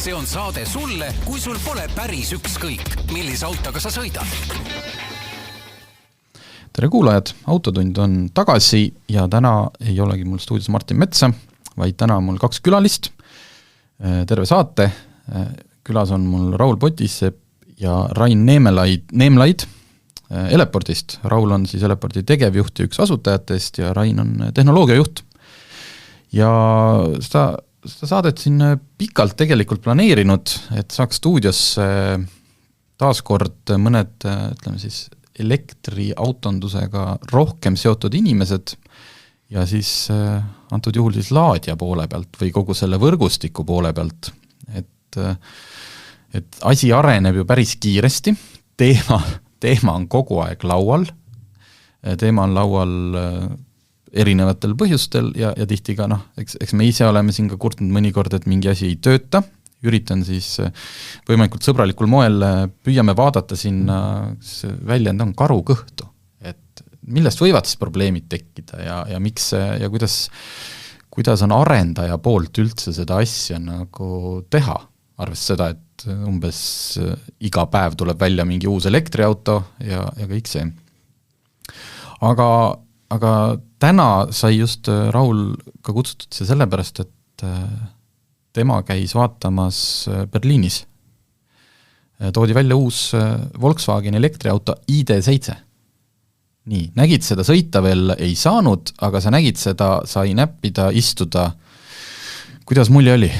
See on saade sulle, kui sul pole päris ükskõik, millise autoga sa sõidad. Tere kuulajad, Autotund on tagasi ja täna ei olegi mul stuudios Martin Metsa, vaid täna on mul 2 külalist. Terve saate. Külas on mul Raul Potissepp ja Rain Neemlaid Eleportist. Raul on siis Eleporti tegevjuht ja üks asutajatest ja Rain on tehnoloogiajuht. Ja seda saadet siin pikalt tegelikult planeerinud, et saaks stuudiosse taaskord mõned, ütleme siis, elektriautondusega rohkem seotud inimesed ja siis antud juhul siis laadja poole pealt või kogu selle võrgustiku poole pealt, et asi areneb ju päris kiiresti, teema on kogu aeg laual, teema on laual erinevatel põhjustel ja tihti ka eks me ise oleme siin ka kurtnud mõnikord, et mingi asi ei tööta, üritan siis võimalikult sõbralikul moel püüame vaadata sinna, väljend on karukõhtu, et millest võivad siis probleemid tekkida ja miks ja kuidas on arendaja poolt üldse seda asja nagu teha, arvestades seda, et umbes iga päev tuleb välja mingi uus elektriauto ja kõik see. Aga täna sai just Raul ka kutsutud see sellepärast, et tema käis vaatamas Berliinis. Toodi välja uus Volkswagen elektriauto ID7. Nii, nägid seda sõita veel ei saanud, aga sa nägid seda, sai näppida, istuda. Kuidas mulje oli?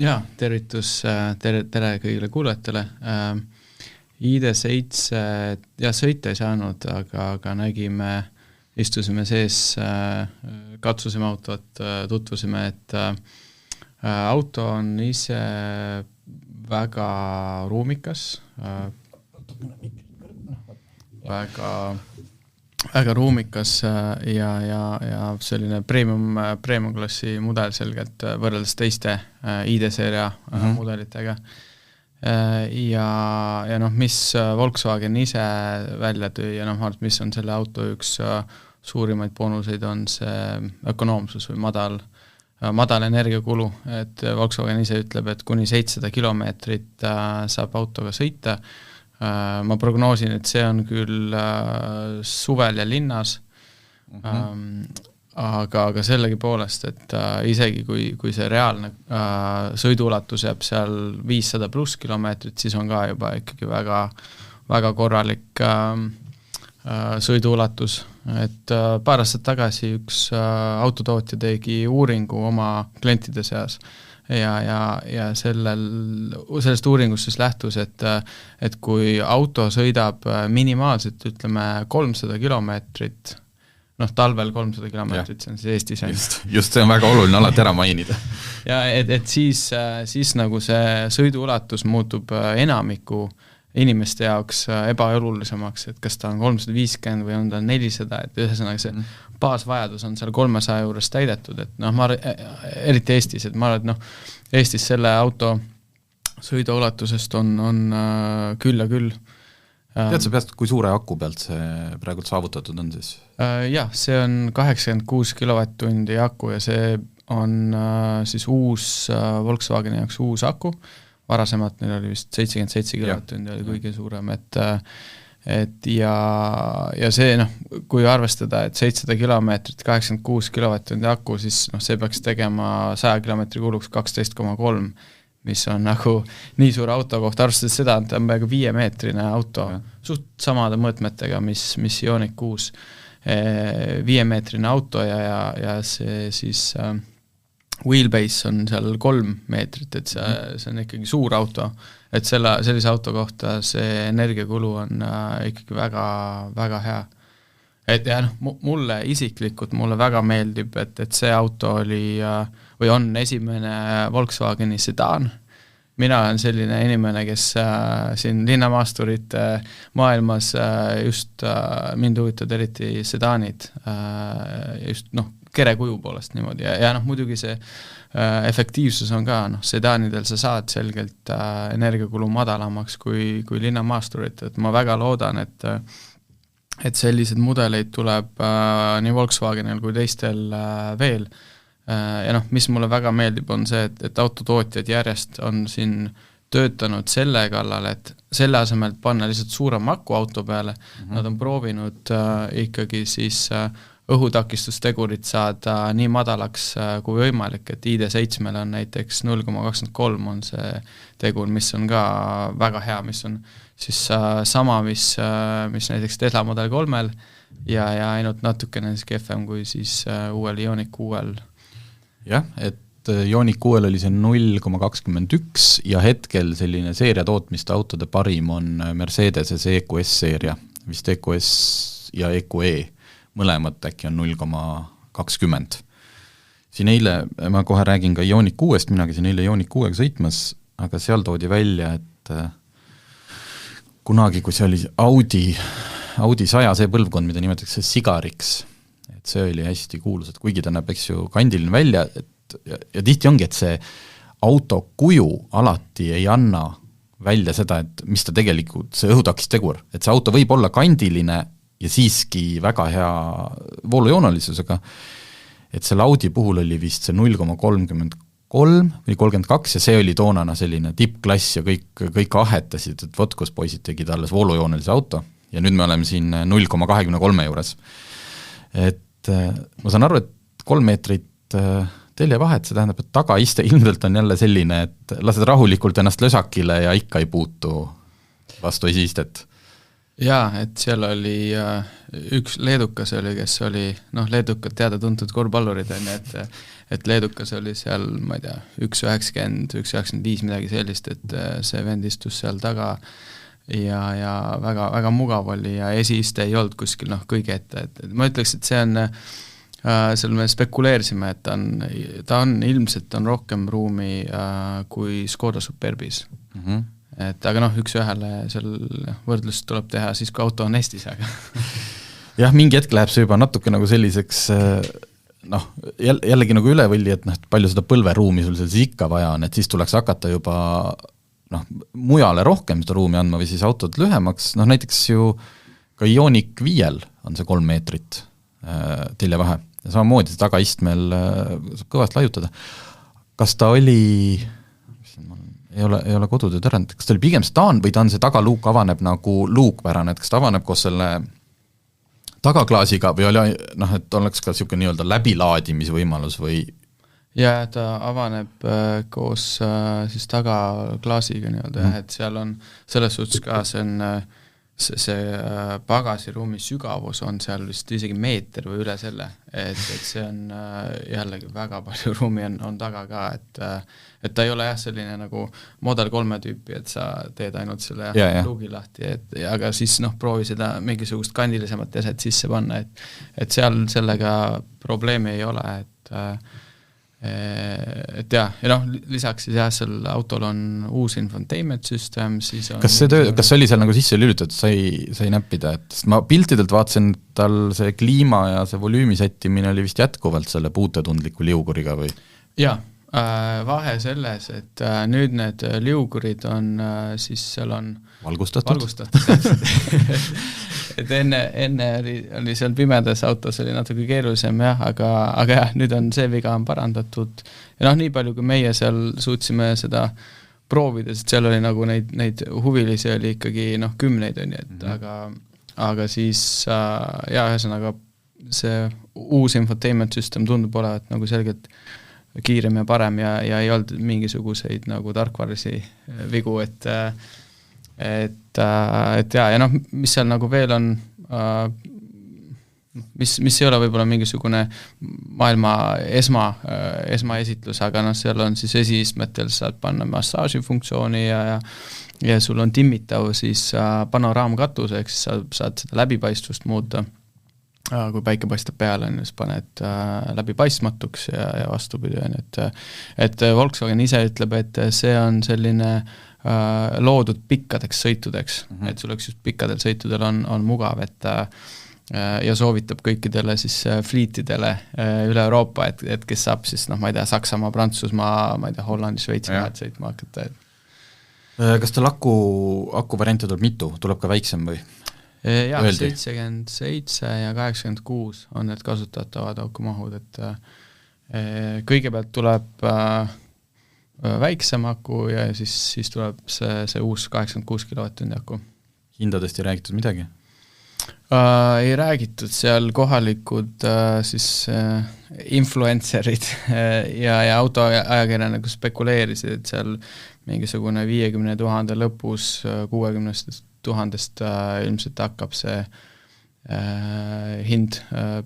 Jaa, tervitus, tere kõigile kuulajatele. ID7, sõita ei saanud, aga nägime, istusime sees, katsusime autot, tutvusime, et auto on ise väga ruumikas, väga ruumikas ja selline premium klassi mudel selgelt võrreldes teiste ID-seeria mudelitega. Ja mis Volkswagen ise välja tõi ja mis on selle auto üks suurimaid boonuseid on see ökonoomsus või madal energiakulu, et Volkswagen ise ütleb, et kuni 700 kilomeetrit saab autoga sõita. Ma prognoosin, et see on küll suvel ja linnas, aga sellegi poolest, et isegi kui see reaalne sõiduulatus jääb seal 500 plus kilomeetrit, siis on ka juba ikkagi väga, väga korralik sõiduulatus. Et paar aastat tagasi üks autotootja tegi uuringu oma klientide seas ja sellest uuringust siis lähtus, et kui auto sõidab minimaalselt, ütleme 300 kilomeetrit, talvel 300 kilomeetrit, see on siis Eestis. Just see on väga oluline alati ära mainida. Ja et siis nagu see sõiduulatus muutub enamiku inimeste jaoks ebaolulisemaks, et kas ta on 350 või on ta 400, et ühesõnaga see baasvajadus on seal 300 juures täidetud, et eriti Eestis, et ma arvan, et Eestis selle auto sõiduulatusest on küll ja küll. Tead sa peast, kui suure aku pealt see praegult saavutatud on siis? Jah, see on 86 kilovatt-tundi aku ja see on siis uus Volkswageni jaoks uus aku. Varasemalt neil oli vist 77 kilovatt-tundi oli kõige suurem, et ja see, kui arvestada, et 700 kilomeetrit, 86 kilovatt-tundi aku, siis see peaks tegema 100 kilomeetri kuluks 12,3, mis on nagu nii suur auto kohta, arvestades seda, et on peaaegu 5-meetrine auto, suht samade mõõtmetega, mis Ioniq 6, 5-meetrine auto ja see siis wheelbase on seal 3 meetrit, et see on ikkagi suur auto, et sellise auto kohta see energiakulu on ikkagi väga, väga hea. Et mulle isiklikult väga meeldib, et see auto oli või on esimene Volkswageni sedaan. Mina olen selline inimene, kes siin linnamaasturite maailmas just mind huvitavad eriti sedaanid, just kerekuju poolest niimoodi ja muidugi see efektiivsus on ka, sedaanidel sa saad selgelt energiakulu madalamaks kui linnamaasturit, et ma väga loodan, et sellised mudeleid tuleb nii Volkswagenil kui teistel veel, ja noh, mis mulle väga meeldib, on see, et autotootjad järjest on siin töötanud selle kallal, et selle asemel panna lihtsalt suurem aku auto peale, nad on proovinud ikkagi siis õhutakistustegurit saada nii madalaks kui võimalik, et ID7 on näiteks 0,23 on see tegur, mis on ka väga hea, mis on siis sama, mis näiteks Tesla Model 3-l ja ainult natukene kehvem kui siis uuel Ioniq 6-l. Jah, et Ioniq 6-l oli see 0,21 ja hetkel selline seeria tootmiste autode parim on Mercedese see EQS-seeria, vist EQS ja EQE, mõlemad äkki on 0,20. Siin eile, ma kohe räägin ka Ioniq 6-st, mina käisin eile Ioniq 6-ga sõitmas, aga seal toodi välja, et kunagi, kui see oli Audi 100 see põlvkond, mida nimetatakse Sigariks, et see oli hästi kuulus, et kuigi ta näeb, eks ju, kandiline välja, ja tihti ongi, et see auto kuju alati ei anna välja seda, et mis ta tegelikult, see õhutakistegur, et see auto võib olla kandiline ja siiski väga hea voolujoonalisusega, et selle Audi puhul oli vist see 0,33 või 32 ja see oli toonana selline tippklass ja kõik ahetasid, et vot kus poisid tegid alles voolujoonelise auto ja nüüd me oleme siin 0,23 juures. Et ma saan aru, et 3 meetrit teljevahet, see tähendab, et tagaiste ilmselt on jälle selline, et lased rahulikult ennast lösakile ja ikka ei puutu vastu esiistet. Jaa, et seal oli üks leedukas oli, kes oli, leedukad teada-tuntud korvpallurid on, et leedukas oli seal, ma ei tea, 1,90, 1,95 midagi sellist, et see vend istus seal taga ja väga, väga mugav oli ja esiiste ei olnud kuskil kõige ette, et ma ütleks, et see on seal me spekuleerisime, et ta on ilmselt on rohkem ruumi kui Škoda Superbis. Et aga üks-ühele seal võrdlust tuleb teha siis, kui auto on Eestis, aga jah, mingi hetk läheb see juba natuke nagu selliseks jällegi nagu ülevõlli, et palju seda põlveruumi sul seal ikka vaja on, et siis tuleks hakata juba mujale rohkem seda ruumi andma või siis autod lühemaks, näiteks ju ka Ioniq 5-l on see 3 meetrit teljevahe ja samamoodi see tagaistmel saab kõvasti laiutada. Kas ta oli, ei ole kodutööd ära, kas ta oli pigem staan või ta on see tagaluuk avaneb nagu luukpärane, et kas ta avaneb koos selle tagaklaasiga või oli, et oleks ka niisugune nii-öelda läbilaadimisvõimalus või? Ja ta avaneb koos siis tagaklaasiga nii-öelda, et seal on selles suhtes ka see on see pagasiruumi sügavus on seal vist isegi meeter või üle selle, et see on jällegi väga palju ruumi on taga ka, et ta ei ole selline nagu Model 3 tüüpi, et sa teed ainult selle luugi lahti, aga siis proovi seda mingisugust kandilisemat eset sisse panna, et seal sellega probleemi ei ole, et lisaks siis seal autol on uus infotainment system, siis on kas see oli seal nagu sisse lülitatud, sai näppida, et ma piltidelt vaatasin, tal see kliima ja see volüümi sättimine oli vist jätkuvalt selle puutetundliku liuguriga või? Jaa, vahe selles, et nüüd need liugurid on siis seal on valgustatud. Et enne oli seal pimedas autos oli natuke keerulisem aga jah, nüüd on see viga on parandatud ja nii palju, kui meie seal suutsime seda proovida, sest seal oli nagu neid huvilisi oli ikkagi kümneid on, et aga siis ühesõnaga see uus infotainment system tundub olevat nagu selgelt kiirem ja parem ja ei olnud mingisuguseid nagu tarkvarisi vigu, et mis seal nagu veel on, mis ei ole võib-olla mingisugune maailma esmaesitlus, aga seal on siis esiistmetel saad panna massaažifunktsiooni ja sul on timmitav siis panoraamkatus, ehk siis saad seda läbipaistvust muuta, kui päike paistab peale, siis paned läbipaistmatuks ja vastupidi, et Volkswagen ise ütleb, et see on selline loodud pikkadeks sõitudeks, et sul just pikkadel sõitudel on mugav, et ja soovitab kõikidele siis fliitidele üle Euroopa, et kes saab siis, ma ei tea, Saksamaa, Prantsusmaa, ma ei tea, Hollandi, Šveitsi vahet sõitma hakata. Kas tal aku variante tuleb mitu, tuleb ka väiksem või? Jah, 77 ja 86 on need kasutatavad akumahud, Kõigepealt tuleb väiksem aku ja siis tuleb see uus 86 kW aku. Hindadest ei räägitud midagi? Ei räägitud, seal kohalikud influencerid ja autoajakirjana nagu spekuleerisid, et seal mingisugune 50 000 lõpus 60 000 ilmselt hakkab see hind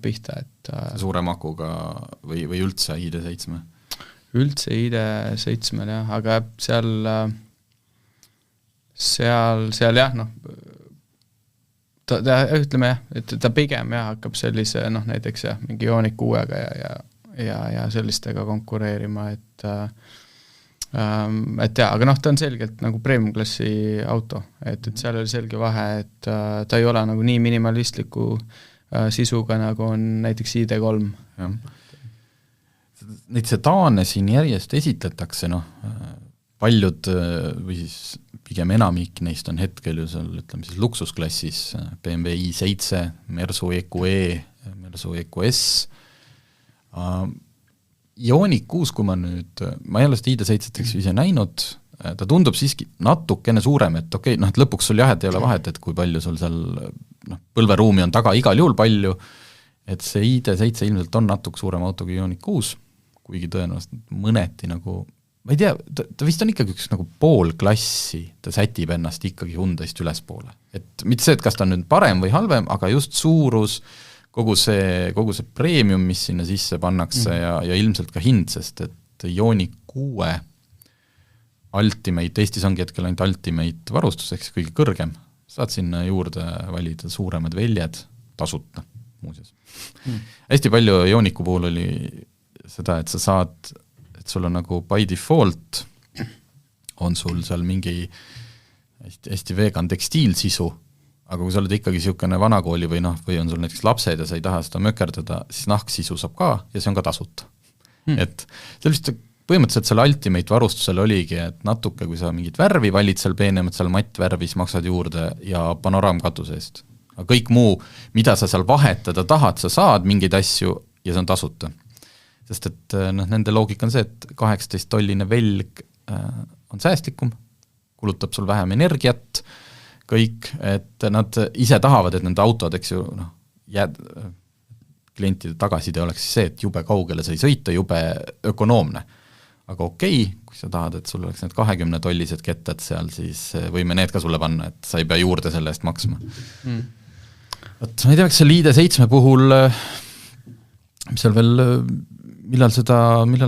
pihta, et suurem akuga või üldse ID7? Üldse ID7, jah, aga seal jah, ütleme jah, et ta pigem jah, hakkab sellise, näiteks jah, mingi Ioniq 6-ga ja sellistega konkureerima, et jah, aga ta on selgelt nagu premium-klassi auto, et seal oli selge vahe, et ta ei ole nagu nii minimalistliku sisuga, nagu on näiteks ID3. Neid sedaane siin järjest esitletakse, paljud või siis pigem enamik neist on hetkel ju seal, ütleme siis luksusklassis, BMW i7, Mersu EQE, Mersu EQS, Ioniq 6, kui ma ei ole seda ID7 ise näinud, ta tundub siiski natukene suurem, et okei, et lõpuks sul jah, et ei ole vahet, et kui palju sul seal põlveruumi on taga igal juhul palju, et see ID7 ilmselt on natuke suurem auto kui Ioniq 6, kuigi tõenäoliselt mõneti nagu ma ei tea, ta vist on ikkagi üks nagu pool klassi, ta sätib ennast ikkagi Hyundaist ülespoole. Et mitte see, et kas ta on nüüd parem või halvem, aga just suurus, kogu see premium, mis sinna sisse pannakse ja ilmselt ka hind, sest et Ioniq 6 Ultimate, Eestis ongi hetkel ainult Ultimate varustus, ehk kõige kõrgem, saad sinna juurde valida suuremad väljad tasuta, muuseas. Hästi palju Ioniqu puhul oli seda, et sa saad et sul on nagu by default on sul seal mingi hästi vegan tekstiilsisu, aga kui sa oled ikkagi niisugune vanakooli või on sul näiteks lapsed ja sa ei taha seda mökerdada, siis nahksisu saab ka ja see on ka tasuta. Et see vist põhimõtteliselt selle Ultimate varustusel oligi, et natuke, kui sa mingit värvi valid seal peenemad, seal mattvärvis maksad juurde ja panoraamkatuse eest. Aga kõik muu, mida sa seal vahetada tahad, sa saad mingeid asju ja see on tasuta. Sest et nende loogika on see, et 18-tolline velg on säästlikum, kulutab sul vähem energiat, kõik, et nad ise tahavad, et nende autod, eks ju, klientide tagaside oleks see, et jube kaugele sa ei sõita, jube ökonoomne. Aga okei, kui sa tahad, et sul oleks need 20-tollised kettad seal, siis võime need ka sulle panna, et sa ei pea juurde selle eest maksma. Võt, ma ei tea, kas see ID7 puhul, mis seal veel millal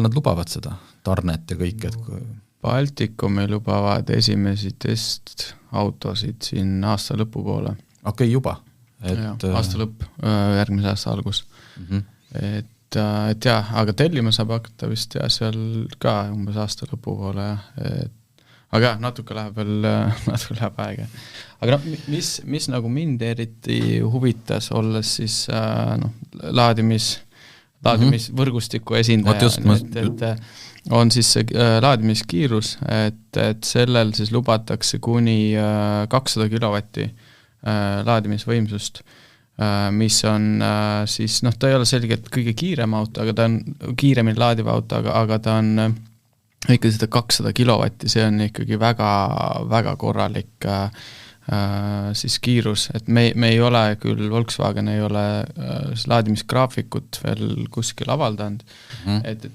nad lubavad seda tarnet ja kõik, et kui Baltikumi lubavad esimesi testautosid siin aasta lõpu poole. Okei, juba. Aasta lõpp, järgmise aasta algus. Et jah, aga tellima saab hakata vist ja seal ka umbes aasta lõpu poole. Aga jah, natuke läheb aega. Aga mis nagu mind eriti huvitas, olles siis laadimisvõrgustiku esindaja, et on siis see laadimiskiirus, et sellel siis lubatakse kuni 200 kilovatti laadimisvõimsust, mis on siis, ta ei ole selgelt kõige kiirem auto, aga ta on kiiremini laadiv auto, aga ta on ikkagi seda 200 kilovatti, see on ikkagi väga, väga korralik siis kiirus, et me ei ole küll, Volkswagen ei ole laadimisgraafikut veel kuskil avaldanud, et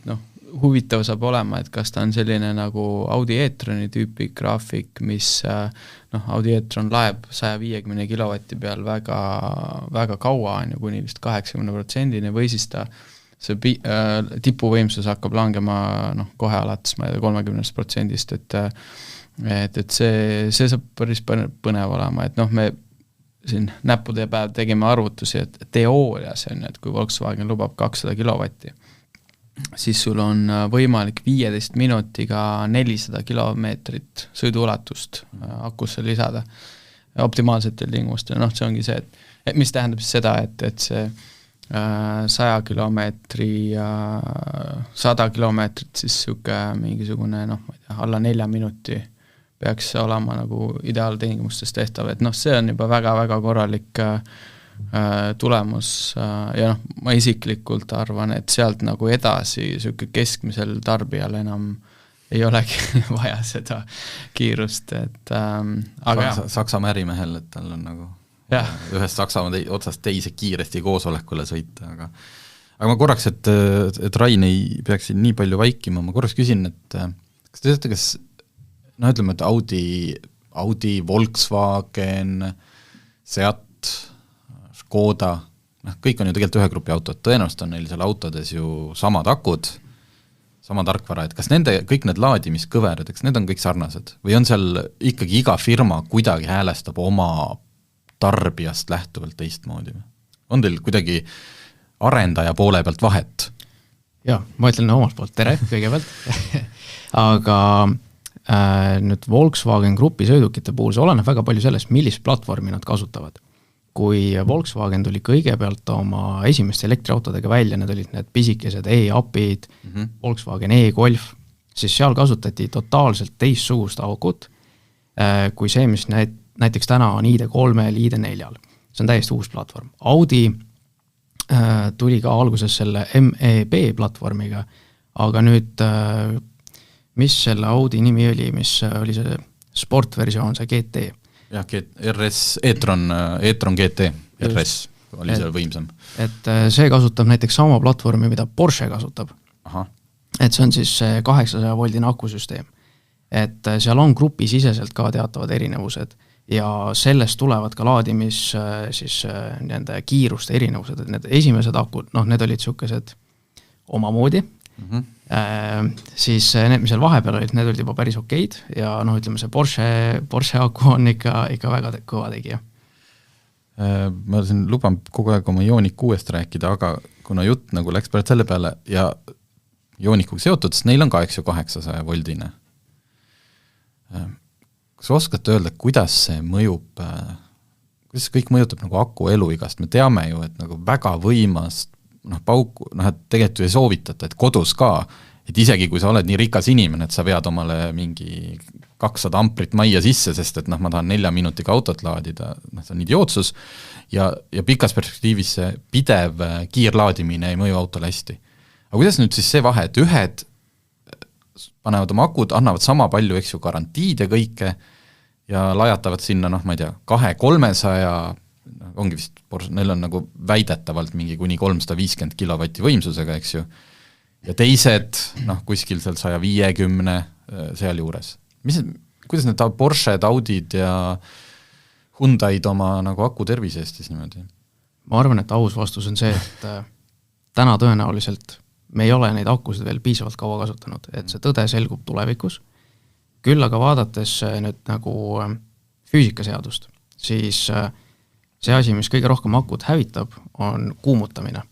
huvitav saab olema, et kas ta on selline nagu Audi e-troni tüüpi graafik, mis Audi e-tron laeb 150 kilovatti peal väga, väga kaua, kuni vist 80% või siis see tipuvõimsus hakkab langema kohe alates 30%, et see saab päris põnev olema, et me siin näppude päev tegime arvutusi, et teoorias on, et kui Volkswagen lubab 200 kilovatti, siis sul on võimalik 15 minutiga 400 kilomeetrit sõiduulatust akusse lisada optimaalsetel tingimustel, see ongi see, et mis tähendab siis seda, et see 100 kilomeetri, 100 kilomeetrit siis mingisugune, alla 4 minuti peaks olema nagu ideaaltingimustes tehtav, et see on juba väga-väga tulemus ja noh, ma isiklikult arvan, et sealt nagu edasi selline keskmisel tarbijal enam ei olegi vaja seda kiirust, et aga Saksamaa ärimehel, et tal on nagu ühest Saksamaa otsast teise kiiresti koosolekule sõita, aga ma korraks, et Rain ei peaks siin nii palju vaikima, ma korraks küsin, et kas te teate, kas ütleme, et Audi, Volkswagen, Seat, Škoda, kõik on ju tegelikult ühe grupi autod, tõenäoliselt on neil seal autodes ju samad akud, sama tarkvara, et kas kõik need laadimiskõverad, eks need on kõik sarnased või on seal ikkagi iga firma kuidagi häälestab oma tarbijast lähtuvalt teistmoodi? On teil kuidagi arendaja poole pealt vahet? Jaa, ma ütlen omalt poolt tere kõigepealt, aga nüüd Volkswagen grupi sõidukite puhul see oleneb väga palju sellest, millist platvormi nad kasutavad. Kui Volkswagen tuli kõigepealt oma esimeste elektriautodega välja, need olid need pisikesed e-apid, Volkswagen e-Golf, siis seal kasutati totaalselt teistsugust aukut kui see, mis näiteks täna on ID3 ja ID4. See on täiesti uus platvorm. Audi tuli ka alguses selle MEB platvormiga, aga nüüd mis selle Audi nimi oli, mis oli see sportversioon, see GT? Jah, RS, e-tron GT, RS oli seal võimsam. Et see kasutab näiteks sama platvormi, mida Porsche kasutab. Aha. Et see on siis 800 voldine akusüsteem. Et seal on grupisiseselt ka teatavad erinevused ja sellest tulevad ka laadimis siis nende kiiruste erinevused, et need esimesed akud, need olid sellised omamoodi, siis need, mis seal vahepeal olid, need olid juba päris okeid ja ütleme see Porsche aku on ikka väga kõva tegija. Ma siin luban kogu aeg oma Ioniq 6-st rääkida, aga kuna jutt nagu läks pärast selle peale ja Ioniquga seotud, siis neil on ka 800 voldine. Kas oskate öelda, kuidas see mõjub, kuidas see kõik mõjutab nagu aku eluigast? Me teame ju, et nagu väga võimast pauku, et tegelikult ei soovitata, et kodus ka, et isegi kui sa oled nii rikas inimene, et sa vead omale mingi 200 amprit majja sisse, sest et ma tahan 4 minutiga autot laadida, see on idiootsus ja pikas perspektiivis see pidev kiirlaadimine ei mõju autole hästi. Aga kuidas nüüd siis see vahe, et ühed panevad oma akud, annavad sama palju, eks ju, garantiid ja kõike ja lajatavad sinna, ma ei tea, 200-300, ongi vist, neil on nagu väidetavalt mingi kuni 350 kilovatti võimsusega, eks ju, ja teised, kuskil seal 150 seal juures. Kuidas need Porsche'd, Audid ja Hyundai'd oma nagu aku tervise eest siis niimoodi? Ma arvan, et aus vastus on see, et täna tõenäoliselt me ei ole neid akusid veel piisavalt kaua kasutanud, et see tõde selgub tulevikus. Küll aga vaadates nüüd nagu füüsikaseadust, siis see asi, mis kõige rohkem akut hävitab, on kuumutamine.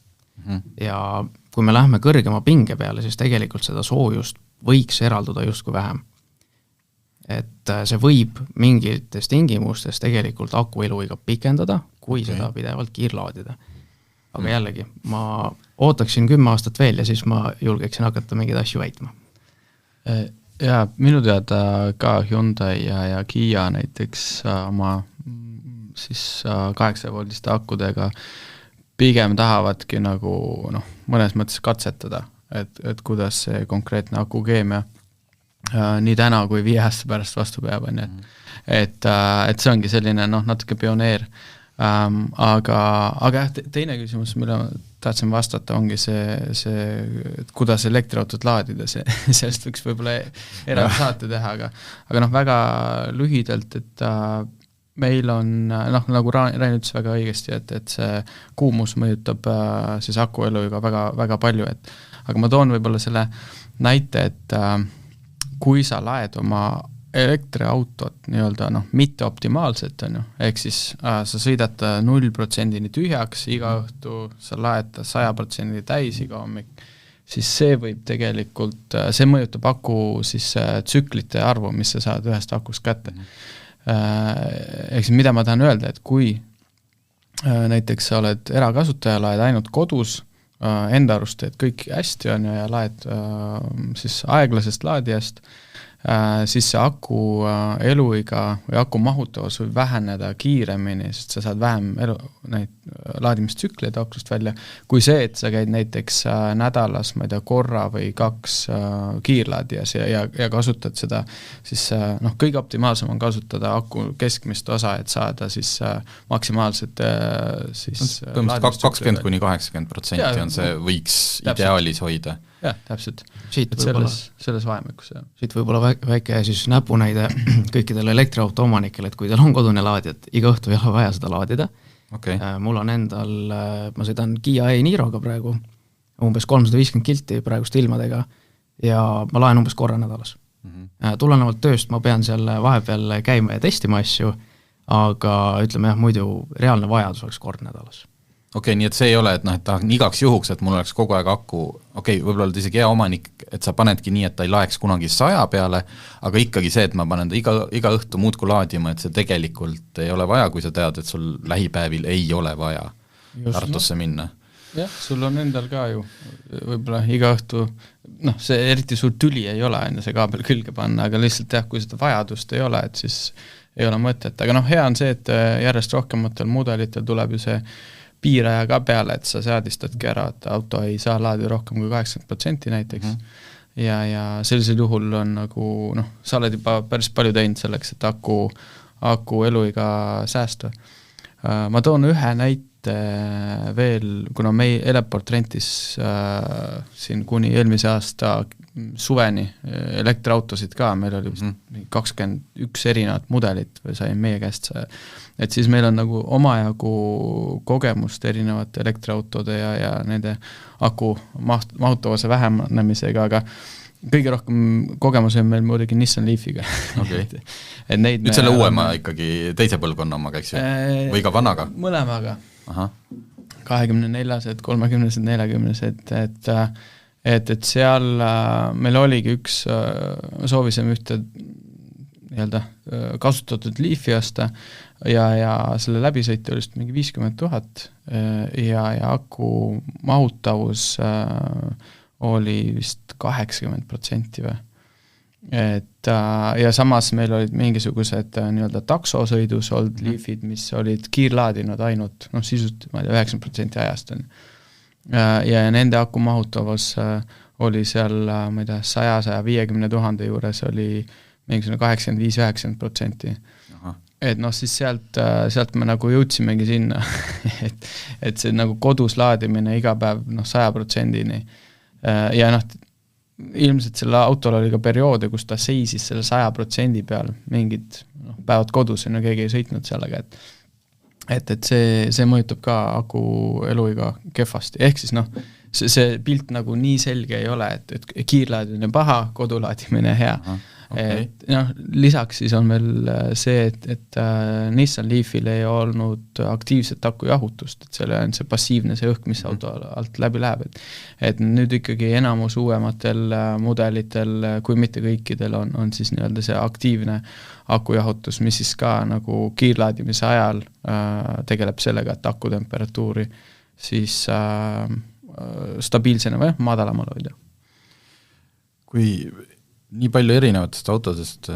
Ja kui me lähme kõrgema pinge peale, siis tegelikult seda soojust võiks eralduda justkui vähem. Et see võib mingites tingimustes tegelikult aku eluiga pikendada, kui seda pidevalt kiirlaadida. Aga jällegi, ma ootaksin 10 aastat veel ja siis ma julgeksin hakata mingeid asju väitma. Ja minu teada ka Hyundai ja Kia näiteks oma siis 8-voldiste akkudega pigem tahavadki nagu mõnes mõttes katsetada, et kuidas see konkreetne akukeemia nii täna kui 5 aasta pärast vastu peab. Et see ongi selline natuke pioneer. Aga teine küsimus, mille tahtsin vastata, ongi see et kuidas elektriautot laadida, sellest võiks võib-olla eraldi saate teha, aga väga lühidalt, et meil on, nagu Rain ütles väga õigesti, et see kuumus mõjutab siis aku eluiga väga, väga palju, aga ma toon võib-olla selle näite, et kui sa laed oma elektriautot nii-öelda mitte optimaalselt, ehk siis sa sõidad 0% tühjaks, iga õhtu sa laed 100% täis iga hommik, siis see võib tegelikult, see mõjutab aku siis tsüklite arvu, mis sa saad ühest akust kätte. Ehk siis mida ma tahan öelda, et kui näiteks sa oled erakasutaja, laed ainult kodus, enda arust teed kõik hästi on ja laed siis aeglasest laadijast, siis see aku eluiga või aku mahutavus võib väheneda kiiremini, sest sa saad vähem neid laadimistsükleid aklust välja, kui see, et sa käid näiteks nädalas, ma ei tea, korra või 2 kiirlaadijas ja kasutad seda, siis kõige optimaalsem on kasutada aku keskmist osa, et saada siis maksimaalset siis 20–80% on see, võiks ideaalis hoida. Jah, täpselt. Selles vahemikus. Siit võib-olla väike siis näpunäide kõikidele elektriauto omanikele, et kui teil on kodune laadijat, iga õhtu ei ole vaja seda laadida. Okay. Mul on endal, ma sõidan Kia e-Niroga praegu, umbes 350 kilti praeguste ilmadega ja ma laen umbes korra nädalas. Tulenevalt tööst ma pean seal vahepeal käima ja testima asju, aga ütleme jah, muidu reaalne vajadus oleks kord nädalas. Okei, nii et see ei ole, et tahan igaks juhuks, et mul oleks kogu aeg aku, võib-olla oled isegi hea omanik, et sa panedki nii, et ta ei laeks kunagi 100 peale, aga ikkagi see, et ma panen ta iga õhtu muudku laadima, et see tegelikult ei ole vaja, kui sa tead, et sul lähipäevil ei ole vaja Tartusse minna. Jah, sul on endal ka ju võib-olla iga õhtu, see eriti suur tüli ei ole, see kaabel külge panna, aga lihtsalt jah, kui seda vajadust ei ole, et siis ei ole mõtet, aga hea on see, et järjest rohkematel mudelitel tuleb ju see piiraja ka peale, et sa seadistadki ära, et auto ei saa laadida rohkem kui 80% näiteks ja sellisel juhul on nagu, sa oled juba päris palju teinud selleks, et aku eluiga säästa. Ma toon ühe näite veel, kuna meie Eleport rentis siin kuni eelmise aasta suveni elektriautosid ka, meil oli 21 erinevat mudelit või sai meie käest et siis meil on nagu omajagu kogemust erinevate elektriautode ja nende aku mahutavuse vähenemisega, aga kõige rohkem kogemus on meil muidugi Nissan Leafiga. Okay. Nüüd selle uuema ikkagi teise põlvkonna omaga, eks ju? Või ka vanaga? Mõlemaga. 24-sed, 30-sed, 40-sed, et seal meil oligi üks, soovisime ühte kasutatud Leafi osta ja selle läbisõit oli mingi 50 000 ja aku mahutavus oli vist 80% või. Ja samas meil olid mingisugused taksosõidus olnud Leafid, mis olid kiirlaadinud ainult, sisust, ma ei tea, 90% ajast on. Ja nende aku mahutavus oli seal, ma ei tea, 100-150 000 juures oli mingisugune 85-90%. Et siis sealt me nagu jõudsimegi sinna, et see nagu kodus laadimine iga päev 100%-ni. Ja ilmselt selle autol oli ka perioode, kus ta seisis selle 100% peal, mingid päevad kodus, keegi ei sõitnud sellega, et see mõjutab ka aku eluiga kehvasti. Ehk siis see pilt nagu nii selge ei ole, et kiirlaadimine paha, kodulaadimine hea. Okay. Lisaks siis on meil see, et Nissan Leafil ei olnud aktiivset akujahutust, et selle on see passiivne see õhk, mis auto alt läbi läheb. Et nüüd ikkagi enamus uuematel mudelitel, kui mitte kõikidel on siis see aktiivne akujahutus, mis siis ka nagu kiirlaadimise ajal tegeleb sellega, et akutemperatuuri siis stabiilsena või madalamal hoida. Kui nii palju erinevatest autodest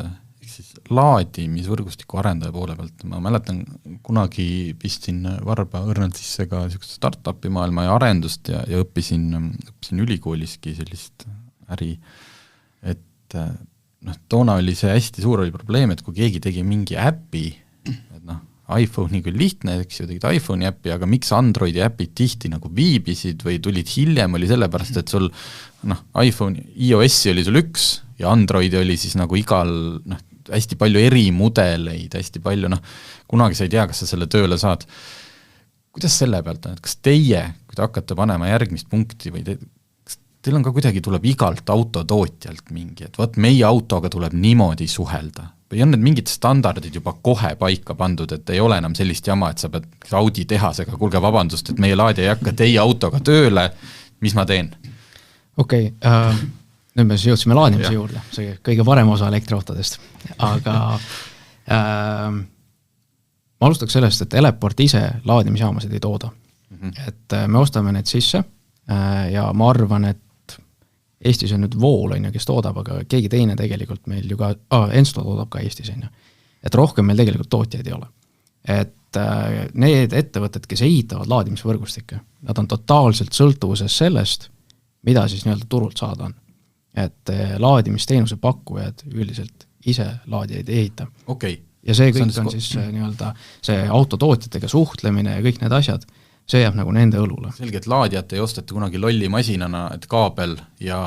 siis laadimisvõrgustiku arendaja poole pealt, ma mäletan, kunagi pistsin varba õrnalt sisse ka niisugust startupi maailma ja arendust ja õppisin ülikooliski sellist äri, et toona oli see hästi suur oli probleem, et kui keegi tegi mingi äpi, et iPhone'i küll lihtne, eks ju, tegid iPhone'i äppi, aga miks Androidi äpid tihti nagu viibisid või tulid hiljem, oli sellepärast, et sul iPhone, iOS-i oli sul üks ja Androidi oli siis nagu igal hästi palju erimudeleid, hästi palju, kunagi sa ei tea, kas sa selle tööle saad. Kuidas selle pealt on, et kas teie, kui te hakkate panema järgmist punkti või kas teil on ka kuidagi tuleb igalt autotootjalt mingi, et võt meie autoga tuleb niimoodi suhelda või on need mingid standardid juba kohe paika pandud, et ei ole enam sellist jama, et sa pead Audi tehasega, kuulge vabandust, et meie laadi ei hakka teie autoga tööle, mis ma teen? Okei, nüüd me jõudsime laadimise juurde, see kõige parem osa elektriautodest, aga ma alustaks sellest, et Eleport ise laadimisjaamasid ei tooda. Et me ostame need sisse ja ma arvan, et Eestis on nüüd Vool, on ju, kes toodab, aga keegi teine tegelikult meil ju ka, Ensto toodab ka Eestis, on ju. Et rohkem meil tegelikult tootjaid ei ole. Et need ettevõtted, kes ehitavad laadimisvõrgustikke, nad on totaalselt sõltuvuses sellest, mida siis nii-öelda turult saada on. Et laadimisteenuse pakkujad üldiselt ise laadijaid ei ehita. Okei. Ja see kõik on siis nii-öelda see autotootjatega suhtlemine ja kõik need asjad, see jääb nagu nende õlule. Selge, et laadijat ei osteta kunagi lolli masinana, et kaabel ja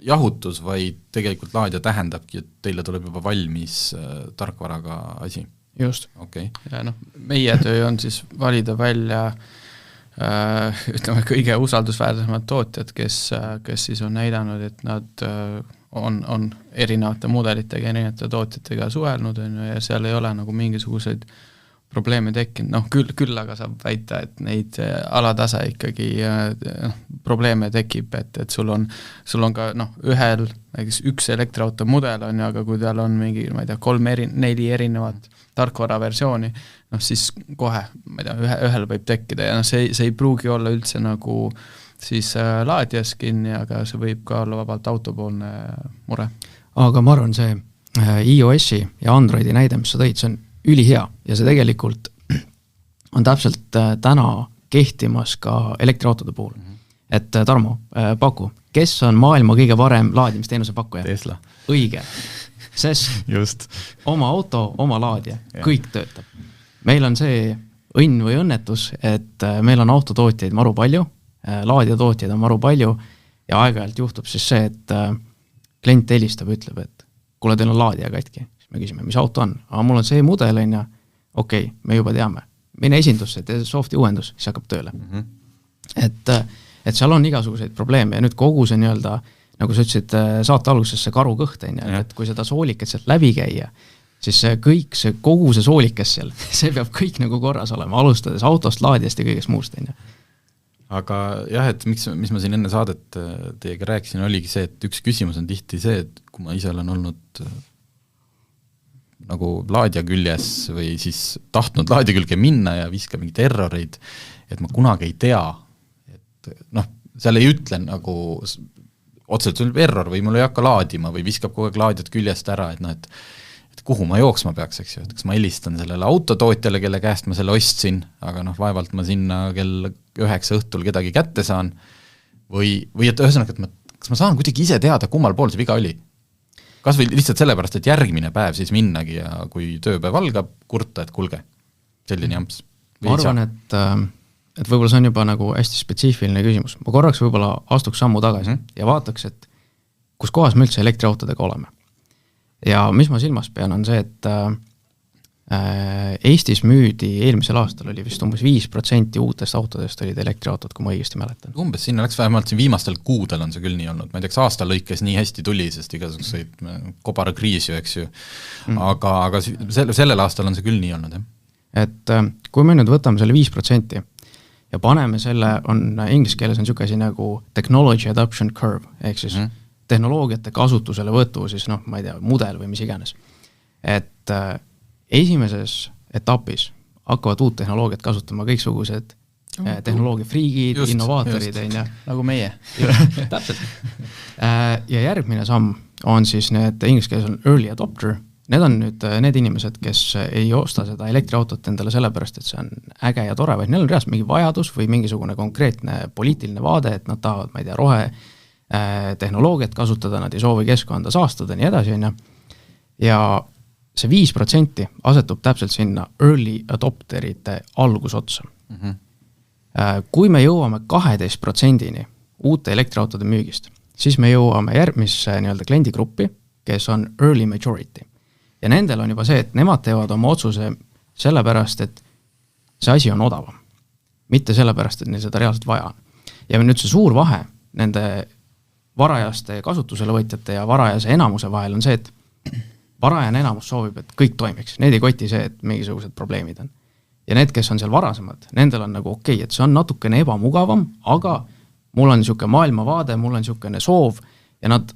jahutus, vaid tegelikult laadija tähendabki, et teile tuleb juba valmis tarkvaraga asi. Just. Okay. Ja meie töö on siis valida välja ütleme kõige usaldusväärsemad tootjad, kes siis on näidanud, et nad on erinevate mudelitega, erinevate tootjatega suhelnud ja seal ei ole nagu mingisuguseid probleeme tekkinud, küll aga saab väita, et neid alatasa ikkagi probleeme tekib, et sul on ka ühel, näiteks üks elektriauto mudel on, aga kui tal on mingi, ma ei tea, 3-4 erinevat tarkvaraversiooni, siis kohe, ma ei tea, ühel võib tekkida ja see ei pruugi olla üldse nagu siis laadijas kinni, aga see võib ka olla vabalt autopoolne mure. Aga ma arvan, see iOS-i ja Androidi näide, mis sa tõid, see on ülihea ja see tegelikult on täpselt täna kehtimas ka elektriautode puhul. Et Tarmo, paku, kes on maailma kõige varem laadimisteenuse pakkuja? Tesla. Õige, sest just. Oma auto, oma laadija, kõik töötab. Meil on see õnn või õnnetus, et meil on autotootjaid maru palju, laadijatootjaid on maru palju ja aeg-ajalt juhtub siis see, et klient helistab ja ütleb, et kuule, teil on laadija katki. Me küsime, mis auto on, aga mul on see mudel, okei, me juba teame. Mine esindusse, tee softi uuendus, siis hakkab tööle. Et seal on igasuguseid probleeme ja nüüd kogu see nii-öelda, nagu sa ütlesid saate alguses see karu kõht, et kui seda sooliket sealt läbi käia, siis kogu see soolikas seal, see peab kõik nagu korras olema, alustades autost, laadijast ja kõigest muust. Aga jah, et mis ma siin enne saadet teiega rääkisin, oligi see, et üks küsimus on tihti see, et kui ma ise olen olnud nagu laadija küljes või siis tahtnud laadija külge minna ja viskab mingid erroreid, et ma kunagi ei tea, et seal ei ütle nagu otseselt sul error või mul ei hakka laadima või viskab kogu aeg laadijat küljest ära, et kuhu ma jooksma peaks, eks ju, et kas ma helistan sellele autotootjale, kelle käest ma selle ostsin, aga vaevalt ma sinna kell 9 õhtul kedagi kätte saan või et ühesõnaga, et kas ma saan kuidagi ise teada, kummal pool see viga oli? Kas või lihtsalt sellepärast, et järgmine päev siis minnagi ja kui tööpäev algab, kurta, et kulge, selline jamps. Ma arvan, et võib-olla see on juba nagu hästi spetsiifiline küsimus. Ma korraks võib-olla astuks sammu tagasi ja vaataks, et kus kohas me üldse elektriautodega oleme. Ja mis ma silmas pean, on see, et Eestis müüdi eelmisel aastal oli vist umbes 5% uutest autodest olid elektriautod, kui ma õigesti mäletan. Umbes sinna läks vähemalt siin viimastel kuudel on see küll nii olnud. Ma ei teaks, aasta lõikes nii hästi tuli, sest igasuguseid kobarakriis ju, eks ju. Aga sellel aastal on see küll nii olnud. Et kui me nüüd võtame selle 5% ja paneme selle, on inglise keeles on niisugune asi nagu technology adoption curve, ehk siis tehnoloogiate kasutusele võtu, siis ma ei tea, mudel või mis iganes. Et esimeses etapis hakkavad uut tehnoloogiat kasutama kõiksugused tehnoloogiafriigid, innovaatorid. Nagu meie. Täpselt. Ja järgmine samm on siis need inglise keeles on early adopter. Need on nüüd need inimesed, kes ei osta seda elektriautot endale sellepärast, et see on äge ja tore, vaid neil on reaalselt mingi vajadus või mingisugune konkreetne poliitiline vaade, et nad tahavad, ma ei tea, rohe tehnoloogiat kasutada, nad ei soovi keskkonda saastada, nii edasi. Ja see 5% asetub täpselt sinna early adopterite algusotsa. Kui me jõuame 12%-ni uute elektriautode müügist, siis me jõuame järgmisse nii-öelda kliendigruppi, kes on early majority. Ja nendel on juba see, et nemad teevad oma otsuse sellepärast, et see asi on odavam. Mitte sellepärast, et neil seda reaalselt vaja on. Ja nüüd see suur vahe nende varajaste kasutusele võtjate ja varajase enamuse vahel on see, et varajane enamus soovib, et kõik toimiks. Need ei koti see, et mingisugused probleemid on. Ja need, kes on seal varasemad, nendel on nagu okei, et see on natukene ebamugavam, aga mul on niisugune maailmavaade, mul on niisugune soov ja nad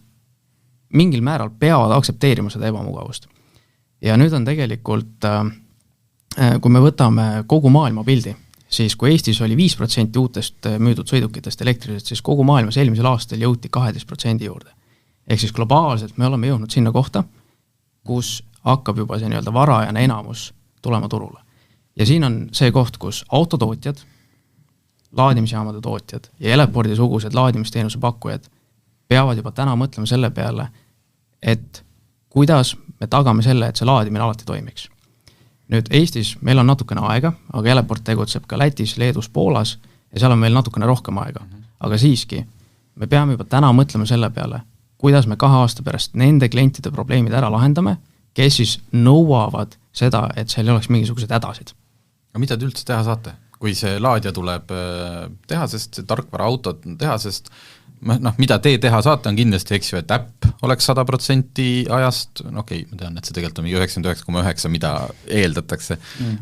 mingil määral peavad aktsepteerima seda ebamugavust. Ja nüüd on tegelikult, kui me võtame kogu maailma pildi, siis kui Eestis oli 5% uutest müüdud sõidukitest elektrilised, siis kogu maailmas eelmisel aastal jõuti 12% juurde. Ehk siis globaalselt me oleme jõudnud sinna kohta, kus hakkab juba see nii-öelda varajane enamus tulema turule. Ja siin on see koht, kus autotootjad, laadimisjaamade tootjad ja Eleporti sugused laadimisteenuse pakkujad peavad juba täna mõtlema selle peale, et kuidas me tagame selle, et see laadimine alati toimiks. Nüüd Eestis meil on natukene aega, aga Eleport tegutseb ka Lätis, Leedus, Poolas ja seal on meil natukene rohkem aega. Aga siiski, me peame juba täna mõtlema selle peale, kuidas me 2 aasta pärast nende klientide probleemid ära lahendame, kes siis nõuavad seda, et seal ei oleks mingisugused hädasid. Aga mida te üldse teha saate? Kui see laadja tuleb tehasest, see tarkvara autot tehasest, mida te teha saate, on kindlasti, eks ju, et äpp oleks 100% ajast, okei, ma tean, et see tegelikult on 99,9, mida eeldatakse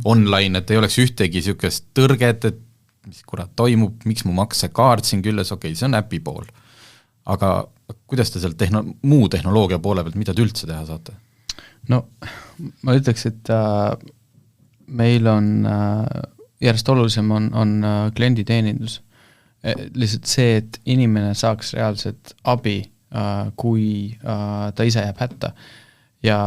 online, et ei oleks ühtegi niisugust tõrget, et mis kurat toimub, miks mu maksekaart siin külles, okei, see on äpi pool. Aga kuidas te sealt muu tehnoloogia poole pealt, mida te üldse teha saate? No ma ütleks, et meil on järjest olulisem on klienditeenindus. Lihtsalt see, et inimene saaks reaalset abi, kui ta ise jääb hätta. Ja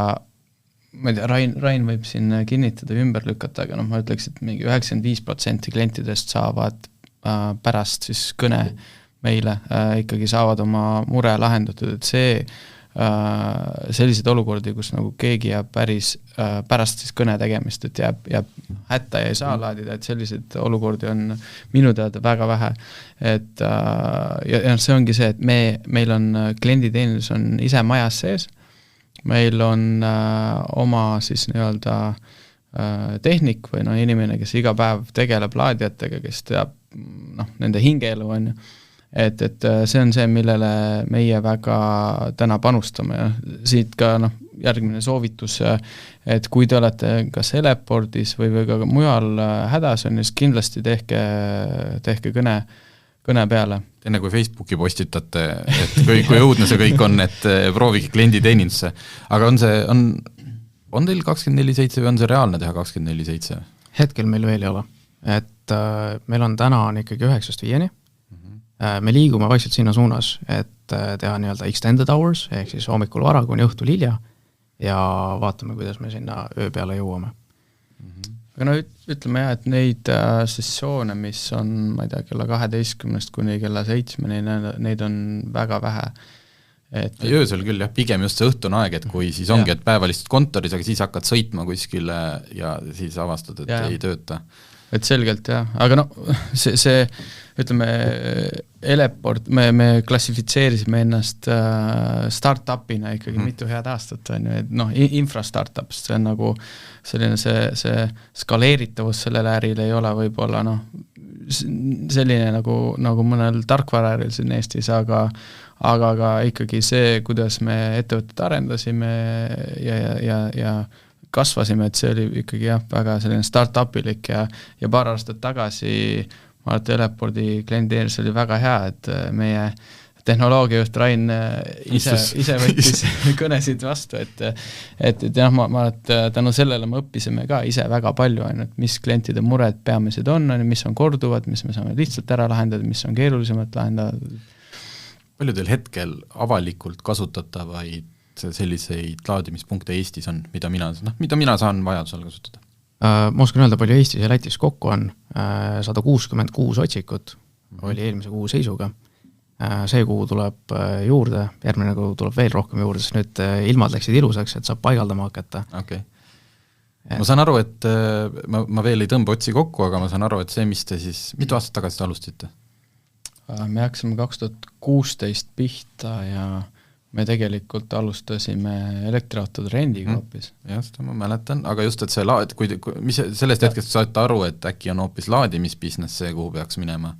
ma ei tea, Rain võib siin kinnitada ümber lükata, aga ma ütleks, et mingi 95% klientidest saavad pärast siis kõne meile ikkagi saavad oma mure lahendatud, et see sellised olukordi, kus nagu keegi jääb pärast siis kõne tegemist, et jääb hätta ja ei saa laadida, et sellised olukordi on minu teada väga vähe. Et, ja see ongi see, et meil on klienditeenindus on ise majas sees, meil on oma siis nii-öelda tehnik või inimene, kes iga päev tegeleb laadijatega, kes teab nende hingeelu on ju. Et see on see, millele meie väga täna panustame ja siit ka järgmine soovitus, et kui te olete kas Eleportis või ka mujal hädas on, siis kindlasti tehke kõne peale. Enne kui Facebooki postitate, et kui õudne see kõik on, et proovige klienditeenindusse. Aga on teil 24/7 või on see reaalne teha 24/7? Hetkel meil veel ei ole. Et meil on täna ikkagi 9-5. Me liigume vaikselt sinna suunas, et teha nii-öelda extended hours, ehk siis hommikul vara kuni õhtul hilja ja vaatame, kuidas me sinna öö peale jõuame. Aga ütleme jah, et neid sessioone, mis on, ma ei tea, kella 12 kuni kella 7, neid on väga vähe. Öösel küll jah, pigem just see õhtune aeg, et kui siis ongi, et päeva lihtsalt kontoris, aga siis hakkad sõitma kuskile ja siis avastad, et ei tööta. Et selgelt jah, aga see ütleme, Eleport, me klassifitseerisime ennast startupina ikkagi mitu head aastat, on ju, et infra-startup, see on nagu selline see skaleeritavus sellele ärile ei ole võib-olla selline nagu mõnel tarkvaraäril siin Eestis, aga ikkagi see, kuidas me ettevõtted arendasime ja kasvasime, et see oli ikkagi jah, väga selline startupilik ja paar aastat tagasi ma arvan, et Eleporti klienditeenus oli väga hea, et meie tehnoloogiajuht Rain ise võttis kõnesid vastu, et jah, ma arvan, et tänu sellele me õppisime ka ise väga palju, et mis klientide mured peamised on, mis on korduvad, mis me saame lihtsalt ära lahendada, mis on keerulisemalt lahendada. Palju teil hetkel avalikult kasutatavaid selliseid laadimispunkte Eestis on, mida mina saan vajadusel kasutada? Ma oskan öelda, palju Eestis ja Lätis kokku on 166 otsikut, oli eelmise kuu seisuga. See kuu tuleb juurde, järgmine kuu tuleb veel rohkem juurde, sest nüüd ilmad läksid ilusaks, et saab paigaldama hakata. Okay. Ma saan aru, et ma veel ei tõmba otsi kokku, aga ma saan aru, et see, mis te siis, mitu aastat tagasi te alustasite? Me hakkasime 2016 pihta ja me tegelikult alustasime elektriautode rendiga hoopis. Just, ma mäletan, aga just, et see mis sellest hetkest saate aru, et äkki on hoopis laadimisbusiness see, kuhu peaks minema?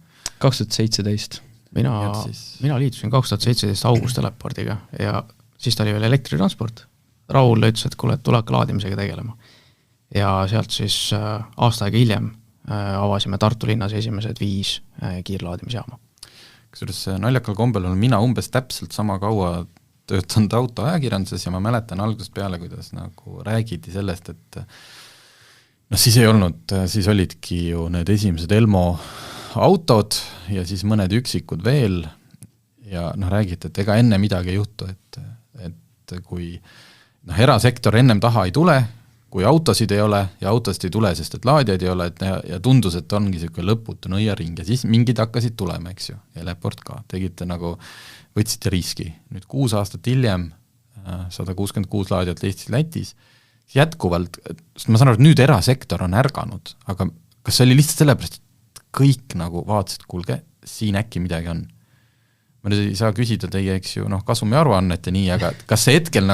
2017. Mina liitusin 2017 august Eleportiga ja siis ta oli veel elektritransport. Raul ütles, et kuule, tule hakka laadimisega tegelema. Ja sealt siis aasta aega hiljem avasime Tartu linnas esimesed 5 kiirlaadimisjaama. Kusjuures naljakal kombel olen mina umbes täpselt sama kaua töötanud autoajakirjanduses ja ma mäletan algusest peale, kuidas nagu räägiti sellest, et No siis ei olnud, siis olidki ju need esimesed Elmo autod ja siis mõned üksikud veel ja räägiti, et ega enne midagi ei juhtu, et kui erasektor ennem taha ei tule, kui autosid ei ole ja autosid ei tule, sest et laadijaid ei ole, ja tundus, et ongi selline lõputu nõiaring ja siis mingid hakkasid tulema, eks ju, ja Leport ka, tegite võtsite riski. Nüüd 6 aastat hiljem 166 laadijat Eestis-Lätis, jätkuvalt, sest ma saan aru, et nüüd erasektor on ärganud, aga kas see oli lihtsalt sellepärast, et kõik vaatasid, kuulge, siin äkki midagi on? Ma nüüd ei saa küsida teie, eks ju, kasumi aruannet ja nii, aga kas see hetkel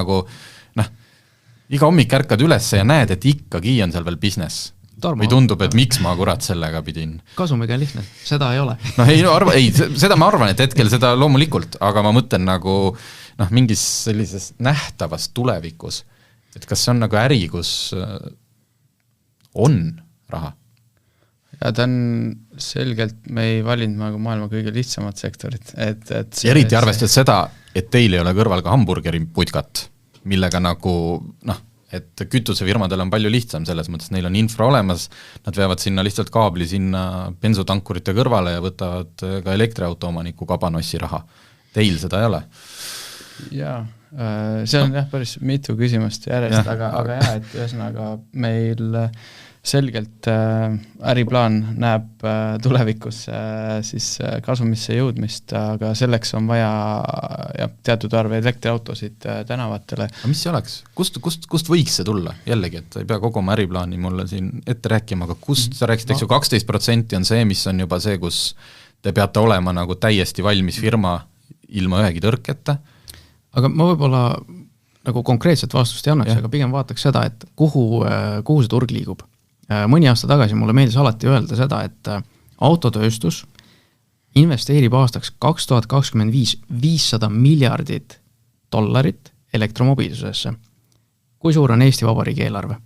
iga hommik ärkad üles ja näed, et ikkagi on seal veel business? Tarmo, või tundub, et miks ma kurat sellega pidin? Kasumiga lihtne, seda ei ole. Seda ma arvan, et hetkel seda loomulikult, aga ma mõtlen mingis sellises nähtavas tulevikus, et kas see on äri, kus on raha? Ja ta on selgelt, me ei valinud maailma kõige lihtsamat sektorit. Eriti arvestades seda, et teil ei ole kõrval ka hamburgeri putkat, millega et kütusefirmadel on palju lihtsam selles mõttes, neil on infra olemas, nad veavad sinna lihtsalt kaabli sinna bensutankurite kõrvale ja võtavad ka elektriauto omaniku kabanossi raha. Teil seda ei ole? Jaa, see on päris mitu küsimust järjest, aga et ühesõnaga meil selgelt äriplaan näeb tulevikus siis kasumisse jõudmist, aga selleks on vaja teatud arve elektriautosid tänavatele. Aga mis see oleks? Kust võiks see tulla? Jällegi, et ei pea kogu oma äriplaani mulle siin ette rääkima, aga kust sa rääkisid, eks ju 12% on see, mis on juba see, kus te peate olema täiesti valmis firma ilma ühegi tõrketa? Aga ma võib-olla konkreetset vastust ei annaks, aga pigem vaataks seda, et kuhu see turg liigub. Mõni aasta tagasi mulle meeldis alati öelda seda, et autotööstus investeerib aastaks 2025 $500 miljardit elektromobiilsusesse. Kui suur on Eesti Vabariigi eelarve?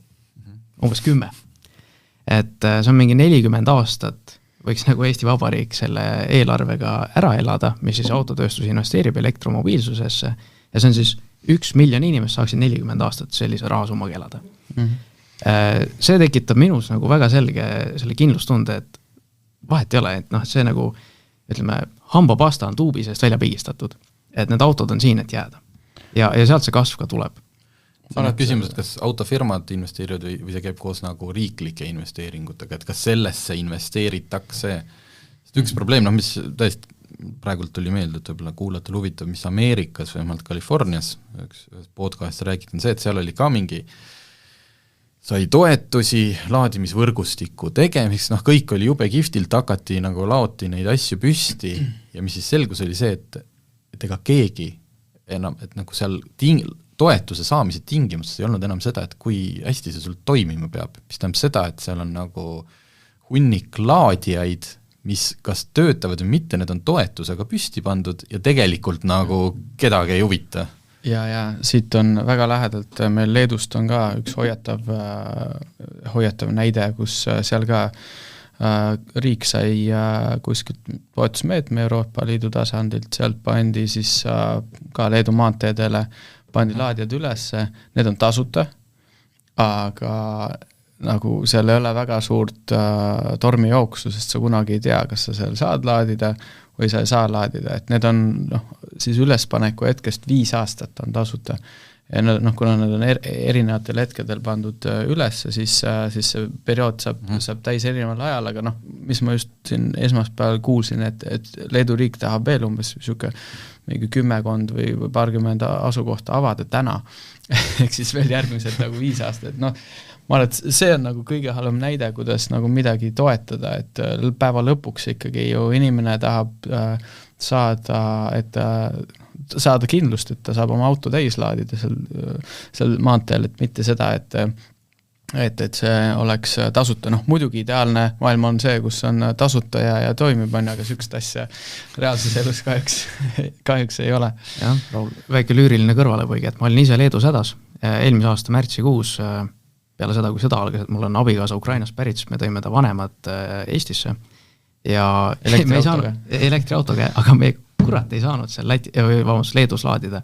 Umbes 10. Et see on mingi 40 aastat võiks Eesti Vabariik selle eelarvega ära elada, mis siis autotööstus investeerib elektromobiilsusesse ja see on siis 1 miljon inimest saaksid 40 aastat sellise rahasummaga elada. See tekitab minus väga selge selle kindlustunde, et vahet ei ole, et see ütleme, hambapasta on tuubi seest välja pigistatud, et need autod on siin, et jääda. Ja sealt see kasv ka tuleb. See on küsimus, et kas autofirmad investeerivad või see käib koos riiklike investeeringutega, et kas sellesse investeeritakse? Üks probleem, mis tõesti praegult tuli meelde, et võib-olla kuulatel huvitav, mis Ameerikas, vähemalt Californias, üks podcast räägiti, on see, et seal oli ka mingi sai toetusi laadimisvõrgustiku tegemiseks, kõik oli jube kihvtilt, hakati laoti neid asju püsti ja mis siis selgus oli see, et ega keegi enam, et seal toetuse saamise tingimustes ei olnud enam seda, et kui hästi see sul toimima peab, mis tähendab seda, et seal on hunnik laadijaid, mis kas töötavad või mitte, need on toetusega püsti pandud ja tegelikult kedagi ei huvita. Ja siit on väga lähedalt, meil Leedust on ka üks hoiatav näide, kus seal ka riik sai kuskilt toetusmeetme Euroopa Liidu tasandilt, sealt pandi siis ka Leedu maanteedele, pandi laadijad ülesse, need on tasuta, aga seal ei ole väga suurt tormijooksu, sest sa kunagi ei tea, kas sa seal saad laadida või sa ei saa laadida, et need on siis ülespaneku hetkest 5 aastat on tasuta. Ja kuna need on erinevatel hetkedel pandud üles, siis see periood saab täis erineval ajal, aga mis ma just siin esmaspäeval kuulsin, et Leedu riik tahab veel umbes mingi 10 või paarkümmend asukohta avada täna, ehk siis veel järgmised 5 aastat, ma arvan, et see on kõige halvem näide, kuidas midagi toetada, et päeva lõpuks ikkagi ju inimene tahab saada kindlust, et ta saab oma auto täis laadida seal maanteel, et mitte seda, et see oleks tasuta. Muidugi ideaalne maailm on see, kus on tasuta ja toimib, aga sükst asja reaalses elus kahjuks ei ole. Jah, Raul, väike lüüriline kõrvalepõige, et ma olin ise Leedus hädas eelmise aasta märtsikuus peale seda, kui sõda algas, et mul on abikaasa Ukrainast pärit, siis me tõime ta vanemad Eestisse ja elektriautoga, aga me kurat ei saanud seal Leedus laadida.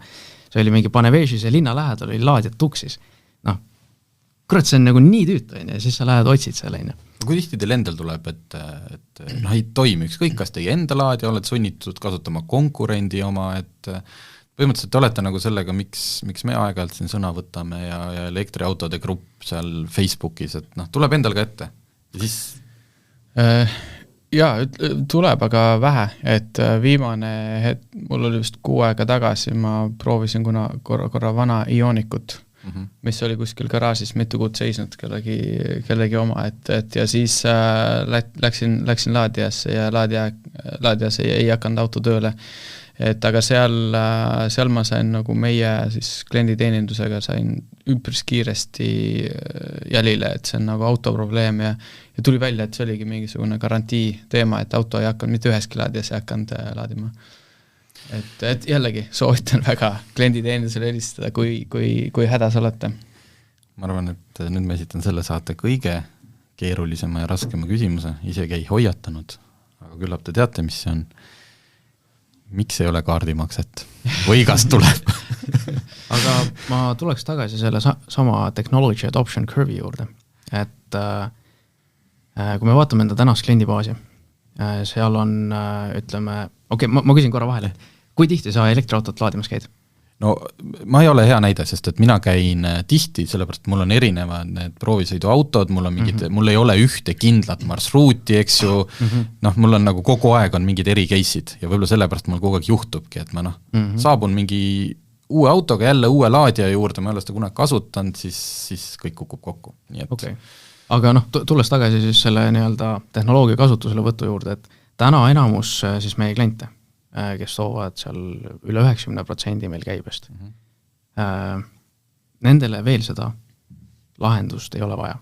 See oli mingi Panevežise linna lähedal, oli laadjad tuksis. kurat, see on nagu nii tüütu, ja siis sa lähed otsid seal, kui tihti teil endal tuleb, et noh, ei toimi ükskõik, kas teie enda laadija oled sunnitud kasutama konkurendi oma, et põhimõtteliselt te olete nagu sellega, miks me aeg-ajalt siin sõna võtame ja elektriautode grupp seal Facebookis, et noh, tuleb endal ka ette ja siis jaa, tuleb aga vähe, et viimane mul oli vist 6 aega tagasi, ma proovisin korra vana Ionikut, mis oli kuskil garaažis mitu kuud seisnud kellegi oma, et ja siis läksin laadijasse ja laadijas ei hakanud auto tööle, et aga seal ma sain nagu meie siis klienditeenindusega sain üpris kiiresti jälile, et see on nagu autoprobleem ja tuli välja, et see oligi mingisugune garantii teema, et auto ei hakanud mitte üheski laadijas ei hakanud laadima. Et jällegi soovitan väga klienditeenindusele helistada, kui hädas olete. Ma arvan, et nüüd ma esitan selle saate kõige keerulisema ja raskema küsimuse, isegi ei hoiatanud, aga küllap te teate, mis see on. Miks ei ole kaardimakset? Või kas tuleb? Aga ma tuleks tagasi selle sama technology adoption curve'i juurde, et kui me vaatame enda tänast kliendibaasi, seal on, ütleme, ma küsin korra vahele, kui tihti sa elektriautot laadimas käid? No ma ei ole hea näide, sest et mina käin tihti, sellepärast mul on erinevad need proovisõiduautod, mul ei ole ühte kindlat marsruuti, eks ju, noh, mul on nagu kogu aeg on mingid eri case'id ja võib-olla sellepärast mul kogu aeg juhtubki, et ma saabun mingi uue autoga jälle uue laadija juurde, ma ei ole seda kunagi kasutanud, siis kõik kukub kokku. Nii et... Okay. Aga noh, tulles tagasi siis selle nii-öelda tehnoloogia kasutusele võtu juurde, et täna enamus siis meie kliente, kes toovad seal üle 90% meil käibest. Nendele veel seda lahendust ei ole vaja.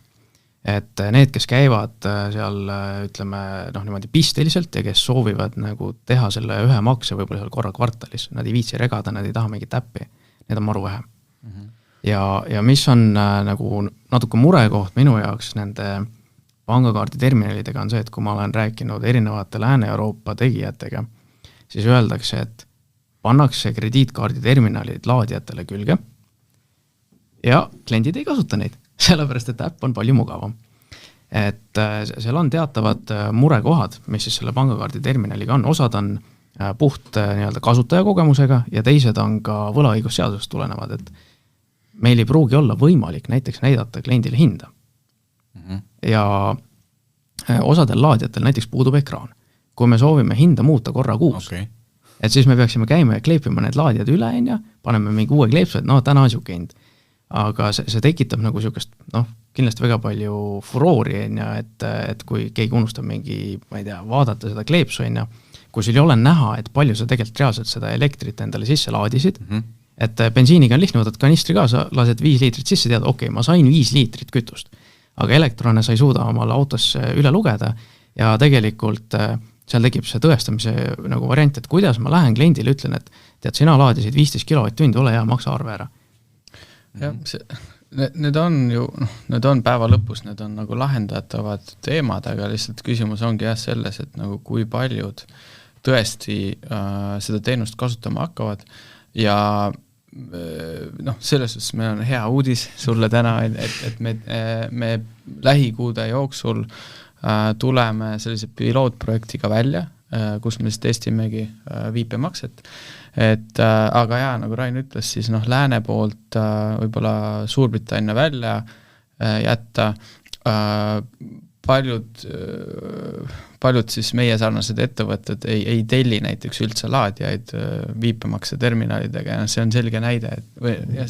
Et need, kes käivad seal, ütleme, noh, niimoodi pisteliselt ja kes soovivad nagu teha selle ühe makse võib-olla seal korra kvartalis, nad ei viitsi regada, nad ei taha mingit täppi, need on maru vähe. Ja mis on nagu natuke murekoht minu jaoks nende pangakaardi terminalidega on see, et kui ma olen rääkinud erinevate Lääne-Euroopa tegijatega, siis öeldakse, et pannakse krediitkaardi terminalid laadijatele külge ja kliendid ei kasuta neid, sellepärast et äpp on palju mugavam. Et seal on teatavad murekohad, mis siis selle pangakaardi terminaliga on, osad on puht nii-öelda kasutajakogemusega ja teised on ka võlaõigusseadusest tulenevad, et meil ei pruugi olla võimalik näiteks näidata kliendile hinda. Ja osadel laadijatel näiteks puudub ekraan. Kui me soovime hinda muuta korra kuus, et siis me peaksime käima ja kleepima need laadijad üle, paneme mingi uue kleepsu, et no täna on siuke hind. Aga see tekitab nagu siukest, noh, kindlasti väga palju furoori, et kui keegi unustab mingi, ma ei tea, vaadata seda kleepsu, kui sul ei ole näha, et palju sa tegelikult reaalselt seda elektrit endale sisse laadisid, et bensiiniga on lihtne, võtad kanistri ka, sa lased 5 liitrit sisse, tead, ma sain 5 liitrit kütust, aga elektrone sa ei suuda omale autosse üle lugeda ja tegelikult seal tekib see tõestamise nagu variant, et kuidas ma lähen kliendile, ütlen, et tead, sina laadisid 15 kilovatt-tundi, ole hea, maksa arve ära. Jah, need on ju, need on päeva lõpus, need on nagu lahendatavad teemad, aga lihtsalt küsimus ongi jah selles, et nagu kui paljud tõesti seda teenust kasutama hakkavad ja noh, selles suhtes meil on hea uudis sulle täna, et me lähikuude jooksul tuleme sellise pilootprojektiga välja, kus me siis testimegi viipemakset. Aga jaa, nagu Rain ütles, siis noh, lääne poolt võib-olla Suurbritannia välja jätta paljud siis meie sarnased ettevõtted ei telli näiteks üldse laadijaid viipemakse terminalidega ja see on selge näide,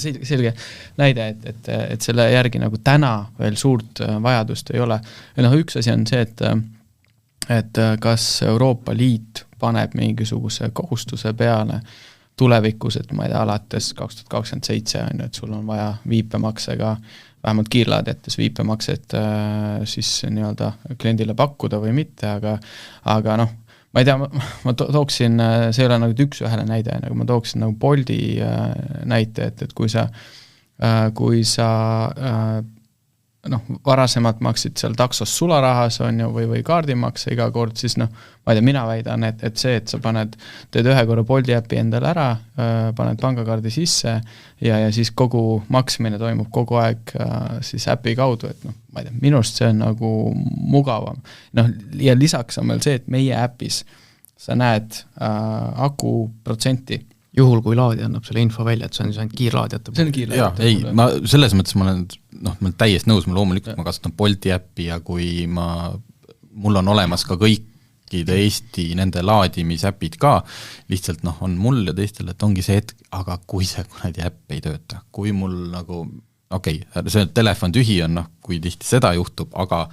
selge näide, et selle järgi nagu täna veel suurt vajadust ei ole. Ja noh, üks asi on see, et kas Euroopa Liit paneb mingisuguse kohustuse peale tulevikus, et ma ei tea, alates 2027 on, et sul on vaja viipemaksega vähemalt kiirlaadijates viipemakset siis nii-öelda kliendile pakkuda või mitte, aga noh, ma ei tea, ma tooksin, see ei ole nagu üks-ühele näide, aga ma tooksin nagu Bolti näite, et kui sa varasemalt maksid seal taksos sularahas on ju, või kaardimakse iga kord, siis ma ei tea, mina väidan, et see, et sa teed ühe korra Bolti äpi endale ära, paned pangakaardi sisse ja siis kogu maksmine toimub kogu aeg siis äpi kaudu, et ma ei tea, minust see on nagu mugavam. Ja lisaks on meil see, et meie äpis sa näed aku protsenti. Juhul, kui laadi annab selle info välja, et see on siis ainult kiirlaadijate. See on kiirlaadijate. Ei, ma selles mõttes ma olen täiesti nõus, ma loomulikult ma kasutan Bolti äppi ja kui mul on olemas ka kõikide Eesti nende laadimisäpid ka, lihtsalt on mul ja teistel, et ongi see hetk, aga kui see kunagi äpp ei tööta, kui mul nagu see telefon tühi on, kui tihti seda juhtub, aga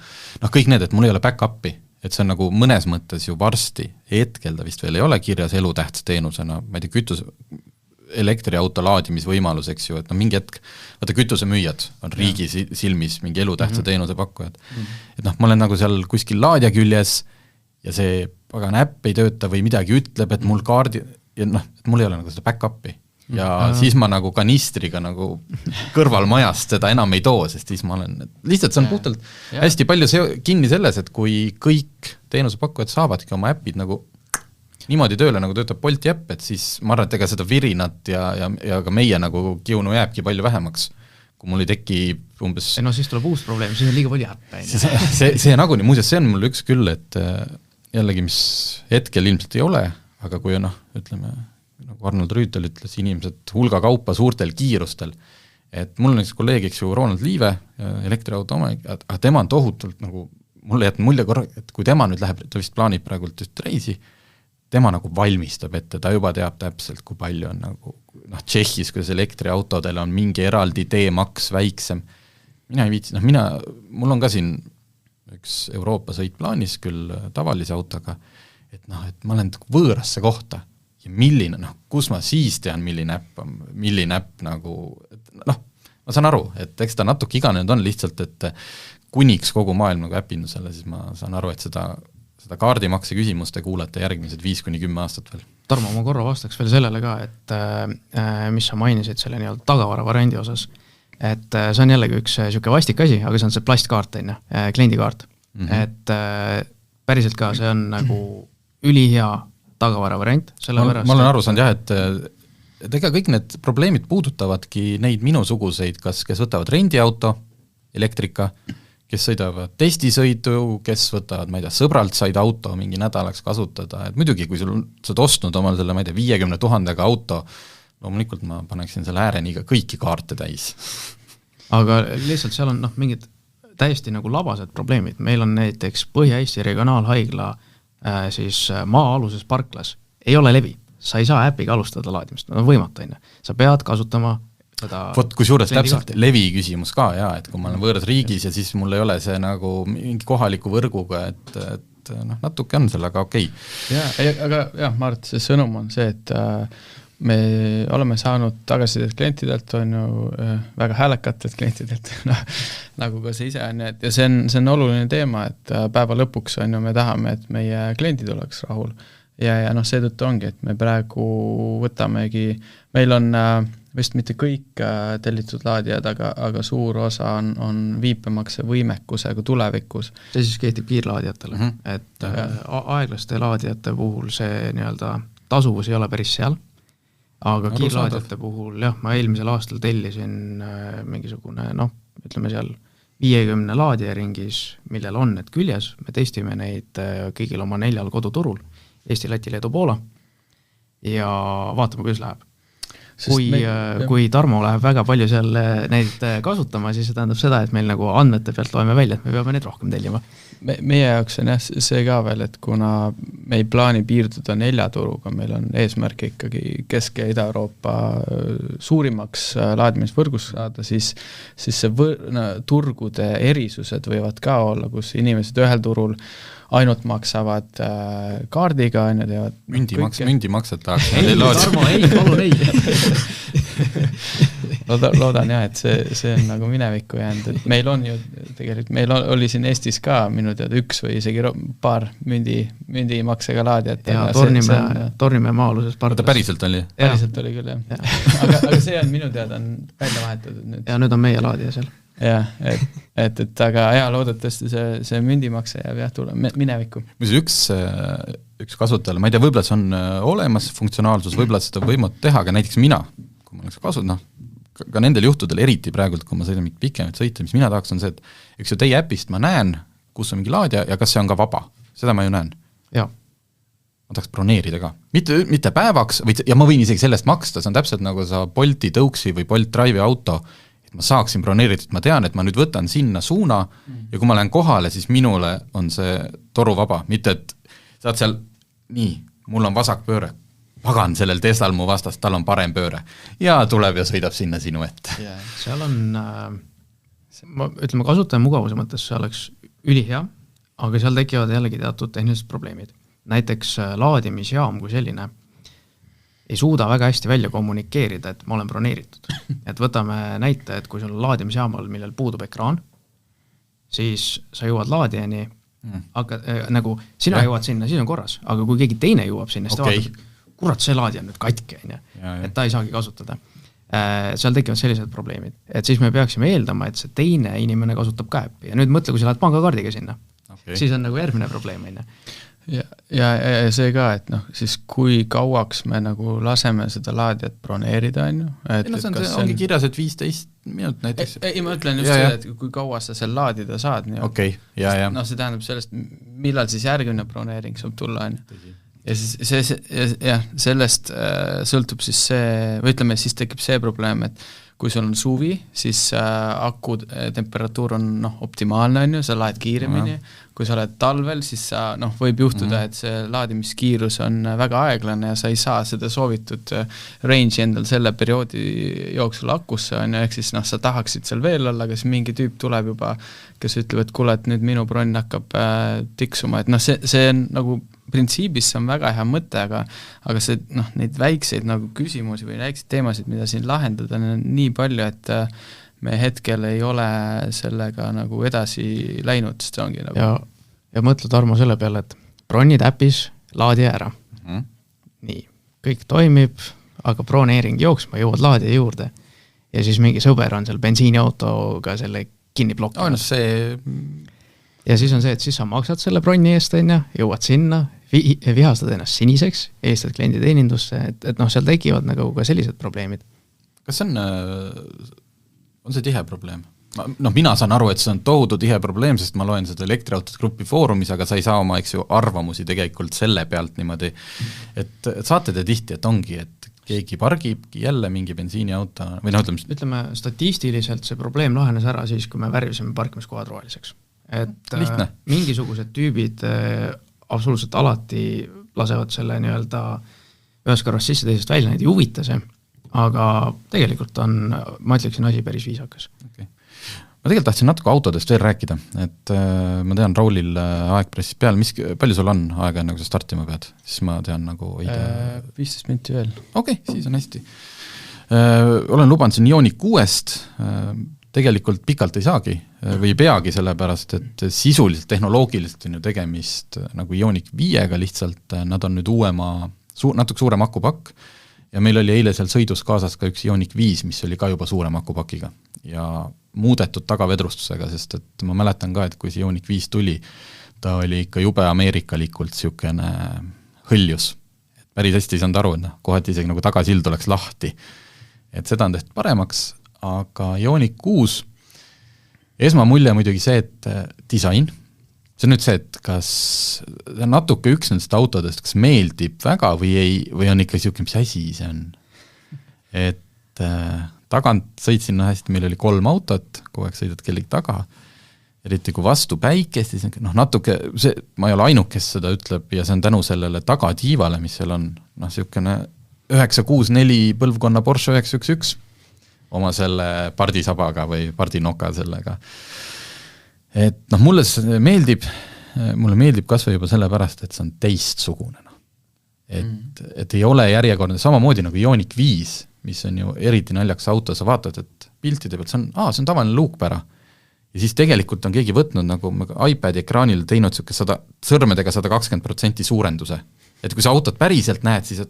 kõik need, et mul ei ole back-up'i, et see on nagu mõnes mõttes ju varsti, hetkel ta vist veel ei ole kirjas elutähtsa teenusena, ma ei tea, elektriauto laadimisvõimalus, eks ju, et mingi hetk, vaata kütusemüüjad on riigi silmis mingi elutähtsa teenuse pakkujad. Et ma olen nagu seal kuskil laadja küljes ja see pagan äpp ei tööta või midagi ütleb, et mul kaardi, ja et mul ei ole nagu seda back-up'i. Ja siis ma nagu kanistriga nagu kõrval majast seda enam ei too, sest siis ma olen, lihtsalt see on puhtalt hästi palju kinni selles, et kui kõik teenusepakkujad saavadki oma äpid nagu niimoodi tööle, nagu töötab Bolti äpp, et siis ma arvan, et ega seda virinat ja ka meie nagu kiunu jääbki palju vähemaks, kui mul ei teki umbes... siis tuleb uus probleem, siis on liiga palju äppe. See nagu nii, muuseas, see on mul üks küll, et jällegi, mis hetkel ilmselt ei ole, aga kui on, ütleme, nagu Arnold Rüütel ütles, inimesed hulga kaupa suurtel kiirustel, et mul on üks kolleegiks ju Ronald Liive, elektriauto oma, aga tema on tohutult nagu, mulle jätnud mulje korra, et kui tema nüüd läheb, ta vist plaanib praegult just reisi, tema nagu valmistab ette, ta juba teab täpselt, kui palju on nagu, Tšehhis, kuidas elektriautodel on mingi eraldi teemaks väiksem, mina ei viitsi, mul on ka siin üks Euroopa sõit plaanis küll tavalise autoga, et ma olen võõrasse kohta, ja milline, kus ma siis tean, milline äpp nagu, ma saan aru, et eks ta natuke iganenud on lihtsalt, et kuniks kogu maailm nagu äpindusele, siis ma saan aru, et seda kaardimakse küsimust te kuulete järgmised 5-10 aastat veel. Tarmo, ma korra vastaks veel sellele ka, et mis sa mainisid selle nii-öelda tagavara variandi osas, et see on jällegi üks siuke vastik asi, aga see on see plastkaart, kliendikaart. Et päriselt ka see on nagu ülihea tagavara variant. Ma olen aru saanud jah, et ega kõik need probleemid puudutavadki neid minusuguseid, kes võtavad rendiauto, elektrika, kes sõidavad testisõidu, kes võtavad, ma ei tea, sõbralt said auto mingi nädalaks kasutada, et muidugi, kui sa oled ostnud omal selle, ma ei tea, 50 000 auto, loomulikult ma paneksin selle ääreni kõiki kaarte täis. Aga lihtsalt seal on mingid täiesti nagu labased probleemid. Meil on näiteks Põhja-Eesti regionaalhaigla siis maa-aluses parklas. Ei ole levi. Sa ei saa äpiga alustada laadimist. On võimatu, on. Sa pead kasutama seda... Kui suures täpselt levi küsimus ka, et kui ma olen võõras riigis ja siis mul ei ole see nagu mingi kohaliku võrguga, et natuke on selle, aga okei. Aga Mart, see sõnum on see, et me oleme saanud tagasisidet klientidelt, on ju väga häälekatelt klientidelt, nagu ka see ise on, ja see on oluline teema, et päeva lõpuks on ju, me tahame, et meie kliendid oleks rahul. Ja seetõttu ongi, et me praegu võtamegi, meil on vist mitte kõik tellitud laadijad, aga suur osa on viipemakse võimekusega tulevikus. See siis kehtib kiirlaadijatele, et aeglaste laadijate puhul see nii-öelda tasuvus ei ole päris seal. Aga kiirlaadijate puhul, ma eelmisel aastal tellisin mingisugune, ütleme seal 50 laadija ringis, millel on need küljes, me testime neid kõigil oma 4 koduturul, Eesti, Läti, Leedu, Poola, ja vaatame, kuidas läheb. Kui Tarmo läheb väga palju seal neid kasutama, siis see tähendab seda, et meil nagu andmete pealt loeme välja, et me peame neid rohkem tellima. Meie jaoks on see ka veel, et kuna me ei plaani piirduda 4 turuga, meil on eesmärk ikkagi Kesk- ja Ida-Euroopa suurimaks laadimisvõrgus saada, siis see turgude erisused võivad ka olla, kus inimesed ühel turul ainult maksavad kaardiga, on ju, teevad... Mündimaksed tahaks. Tarmo, ei, palun ei. Loodan jah, et see on nagu minevikku jäänud, et meil on ju tegelikult, meil oli siin Eestis ka minu teada 1 või isegi paar mündimaksega laadijat. Ja Tornimäe maa-aluses pardas. Päriselt oli? Päriselt oli küll, jah. Aga see on minu teada on välja vahetatud nüüd. Ja nüüd on meie laadija seal. jah, et aga jaa, loodetavasti see mündimakse jääb jah, minevikku. Üks kasutajale, ma ei tea, võib-olla see on olemas funktsionaalsus, võib-olla seda võimatu teha, aga näiteks mina, kui ma oleks ka nendel juhtudel, eriti praegult, kui ma sõidan mingi pikemaid sõite, mis mina tahaks, on see, et üks ju teie äpist ma näen, kus on mingi laadija ja kas see on ka vaba. Seda ma ju näen. Jaa. Ma tahaks broneerida ka. Mitte päevaks, ja ma võin isegi sellest maksta, see on täpselt nagu sa Bolti Tõuksi või Bolt Drive'i auto, et ma saaksin broneerida, et ma tean, et ma nüüd võtan sinna suuna ja kui ma lähen kohale, siis minule on see toru vaba, mitte et saad seal, nii, mul on vasakpööre, pagan sellel Teslal mu vastast, tal on parem pööre ja tuleb ja sõidab sinna sinu ette. Seal on, ütleme, kasutaja mugavuse mõttes see oleks ülihea, aga seal tekivad jällegi teatud tehnilised probleemid. Näiteks laadimisjaam kui selline ei suuda väga hästi välja kommunikeerida, et ma olen broneeritud. Et võtame näite, et kui sul on laadimisjaamal, millel puudub ekraan, siis sa jõuad laadijani, aga nagu sina jõuad sinna, siis on korras, aga kui keegi teine jõuab sinna, siis ta vaatab, kurat, see laadija on nüüd katke, et ta ei saagi kasutada. Seal tekivad sellised probleemid, et siis me peaksime eeldama, et see teine inimene kasutab ka äppi ja nüüd mõtle, kui sa lähed pangakaardiga sinna, siis on nagu järgmine probleem. Ja see ka, et siis kui kauaks me nagu laseme seda laadijat broneerida, on ju? See ongi kirjas, et 15 minut näiteks. Ei, ma ütlen just see, et kui kaua sa seal laadida saad. See tähendab sellest, millal siis järgmine broneering saab tulla, on ju. Ja siis sellest sõltub siis see, või ütleme, siis tekib see probleem, et kui sul on suvi, siis aku temperatuur on optimaalne, on ju, sa laed kiiremini, kui sa oled talvel, siis võib juhtuda, et see laadimiskiirus on väga aeglane ja sa ei saa seda soovitud range'i endal selle perioodi jooksul akusse, on ju, ehk siis sa tahaksid seal veel olla, aga siis mingi tüüp tuleb juba, kes ütleb, et kuule, et nüüd minu bronn hakkab tiksuma, et see on nagu printsiibis see on väga hea mõte, aga see, neid väikseid nagu küsimusi või väikseid teemasid, mida siin lahendada, on nii palju, et me hetkel ei ole sellega nagu edasi läinud, sest see ongi nagu... Ja mõtle, Tarmo, selle peale, et bronnid äpis laadija ära. Nii, kõik toimib, aga broneering jooksma, jõuad laadija juurde ja siis mingi sõber on seal bensiiniautoga selle kinni blokkinud. Ja siis on see, et siis sa maksad selle bronni eest, jõuad sinna, vihastad ennast siniseks, eestad kliendi teenindusse, et seal tekivad nagu ka sellised probleemid. Kas on see tihe probleem? Mina saan aru, et see on tohutu tihe probleem, sest ma loen seda elektriautot grupi foorumis, aga sa ei saa oma arvamusi tegelikult selle pealt niimoodi, et saate te tihti, et ongi, et keegi pargibki jälle mingi bensiiniauto või ütleme, statistiliselt see probleem lahenes ära siis, kui me värvisime parkimiskohad roheliseks. Et mingisugused tüübid absoluutselt alati lasevad selle nii-öelda ühes korras sisse teisest välja, neid ei huvita see, aga tegelikult on, ma ütleksin, asi päris viisakas. Ma tegelikult tahtsin natuke autodest veel rääkida, et ma tean, Raulil aeg pressis peal, palju sul on aega, enne kui sa startima pead? Siis ma tean nagu 15 minti veel. Okei, siis on hästi. Olen lubanud siin Ioniq 6-st, tegelikult pikalt ei saagi või ei peagi sellepärast, et sisuliselt, tehnoloogiliselt on ju tegemist nagu Ioniq 5-ga lihtsalt, nad on nüüd uuema, natuke suurem akupakk ja meil oli eile seal sõidus kaasas ka üks Ioniq 5, mis oli ka juba suurem akupakiga ja muudetud tagavedrustusega, sest et ma mäletan ka, et kui see Ioniq 5 tuli, ta oli ikka jube ameerikalikult siukene hõljus. Päris hästi ei saanud aru, et kohati isegi nagu tagasild oleks lahti. Et seda on tehtud paremaks, aga Ioniq 6, esmamulje muidugi see, et disain, see on nüüd see, et kas natuke üks nendest autodest, kas meeldib väga või ei, või on ikka siuke, mis asi see on. Et tagant sõitsin hästi, meil oli 3 autot, kogu aeg sõidad kellegi taga, eriti kui vastu päikest, siis natuke, ma ei ole ainuk, kes seda ütleb ja see on tänu sellele tagatiivale, mis seal on, siukene 964 põlvkonna Porsche 911 oma selle pardisabaga või pardinoka sellega. Et mulle meeldib kasvõi juba sellepärast, et see on teistsugune. Et ei ole järjekordne, samamoodi nagu Ioniq 5, mis on ju eriti naljaks auto, sa vaatad, et piltide pealt see on tavaline luukpära. Ja siis tegelikult on keegi võtnud nagu iPadi ekraanil teinud sõrmedega 120% suurenduse. Et kui sa autot päriselt näed, siis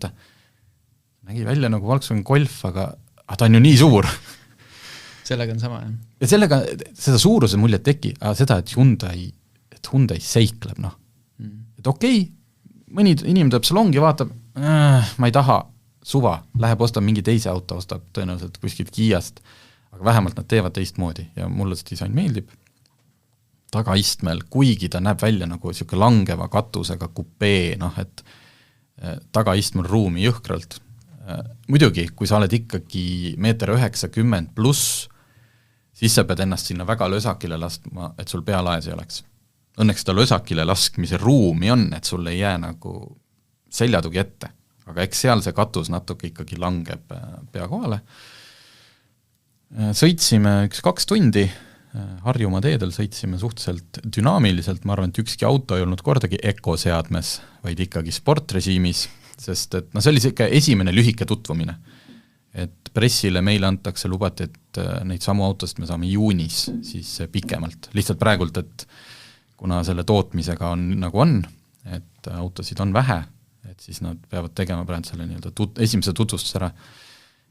nägi välja nagu Volkswagen Golf, aga ta on ju nii suur. Sellega on sama, jah. ja sellega seda suuruse muljet teki, aga seda, et Hyundai seikleb, noh. Et okei, mõni inimene tuleb salongi, vaatab, ma ei taha suva, läheb ostab mingi teise auto, ostab tõenäoliselt kuskilt Kiiast, aga vähemalt nad teevad teistmoodi ja mulle see disain meeldib. Tagaistmel, kuigi ta näeb välja nagu siuke langeva katusega kupee, noh, et tagaistmel ruumi jõhkralt. Muidugi, kui sa oled ikkagi 1,90 m pluss, siis sa pead ennast sinna väga lösakile laskma, et sul pealaes ei oleks. Õnneks ta lösakile laskmise ruumi on, et sul ei jää nagu seljatugi ette, aga eks seal see katus natuke ikkagi langeb pea kohale. Sõitsime 2 tundi, Harjumaa teedel sõitsime suhteliselt dünaamiliselt, ma arvan, et ükski auto ei olnud kordagi ekoseadmes, vaid ikkagi sportrežiimis, sest et see oli siuke esimene lühike tutvumine. Et pressile meile antakse, lubati, et neid samu autost me saame juunis siis pikemalt. Lihtsalt praegult, et kuna selle tootmisega on nagu on, et autosid on vähe, et siis nad peavad tegema praegu selle esimese tutvustuse ära.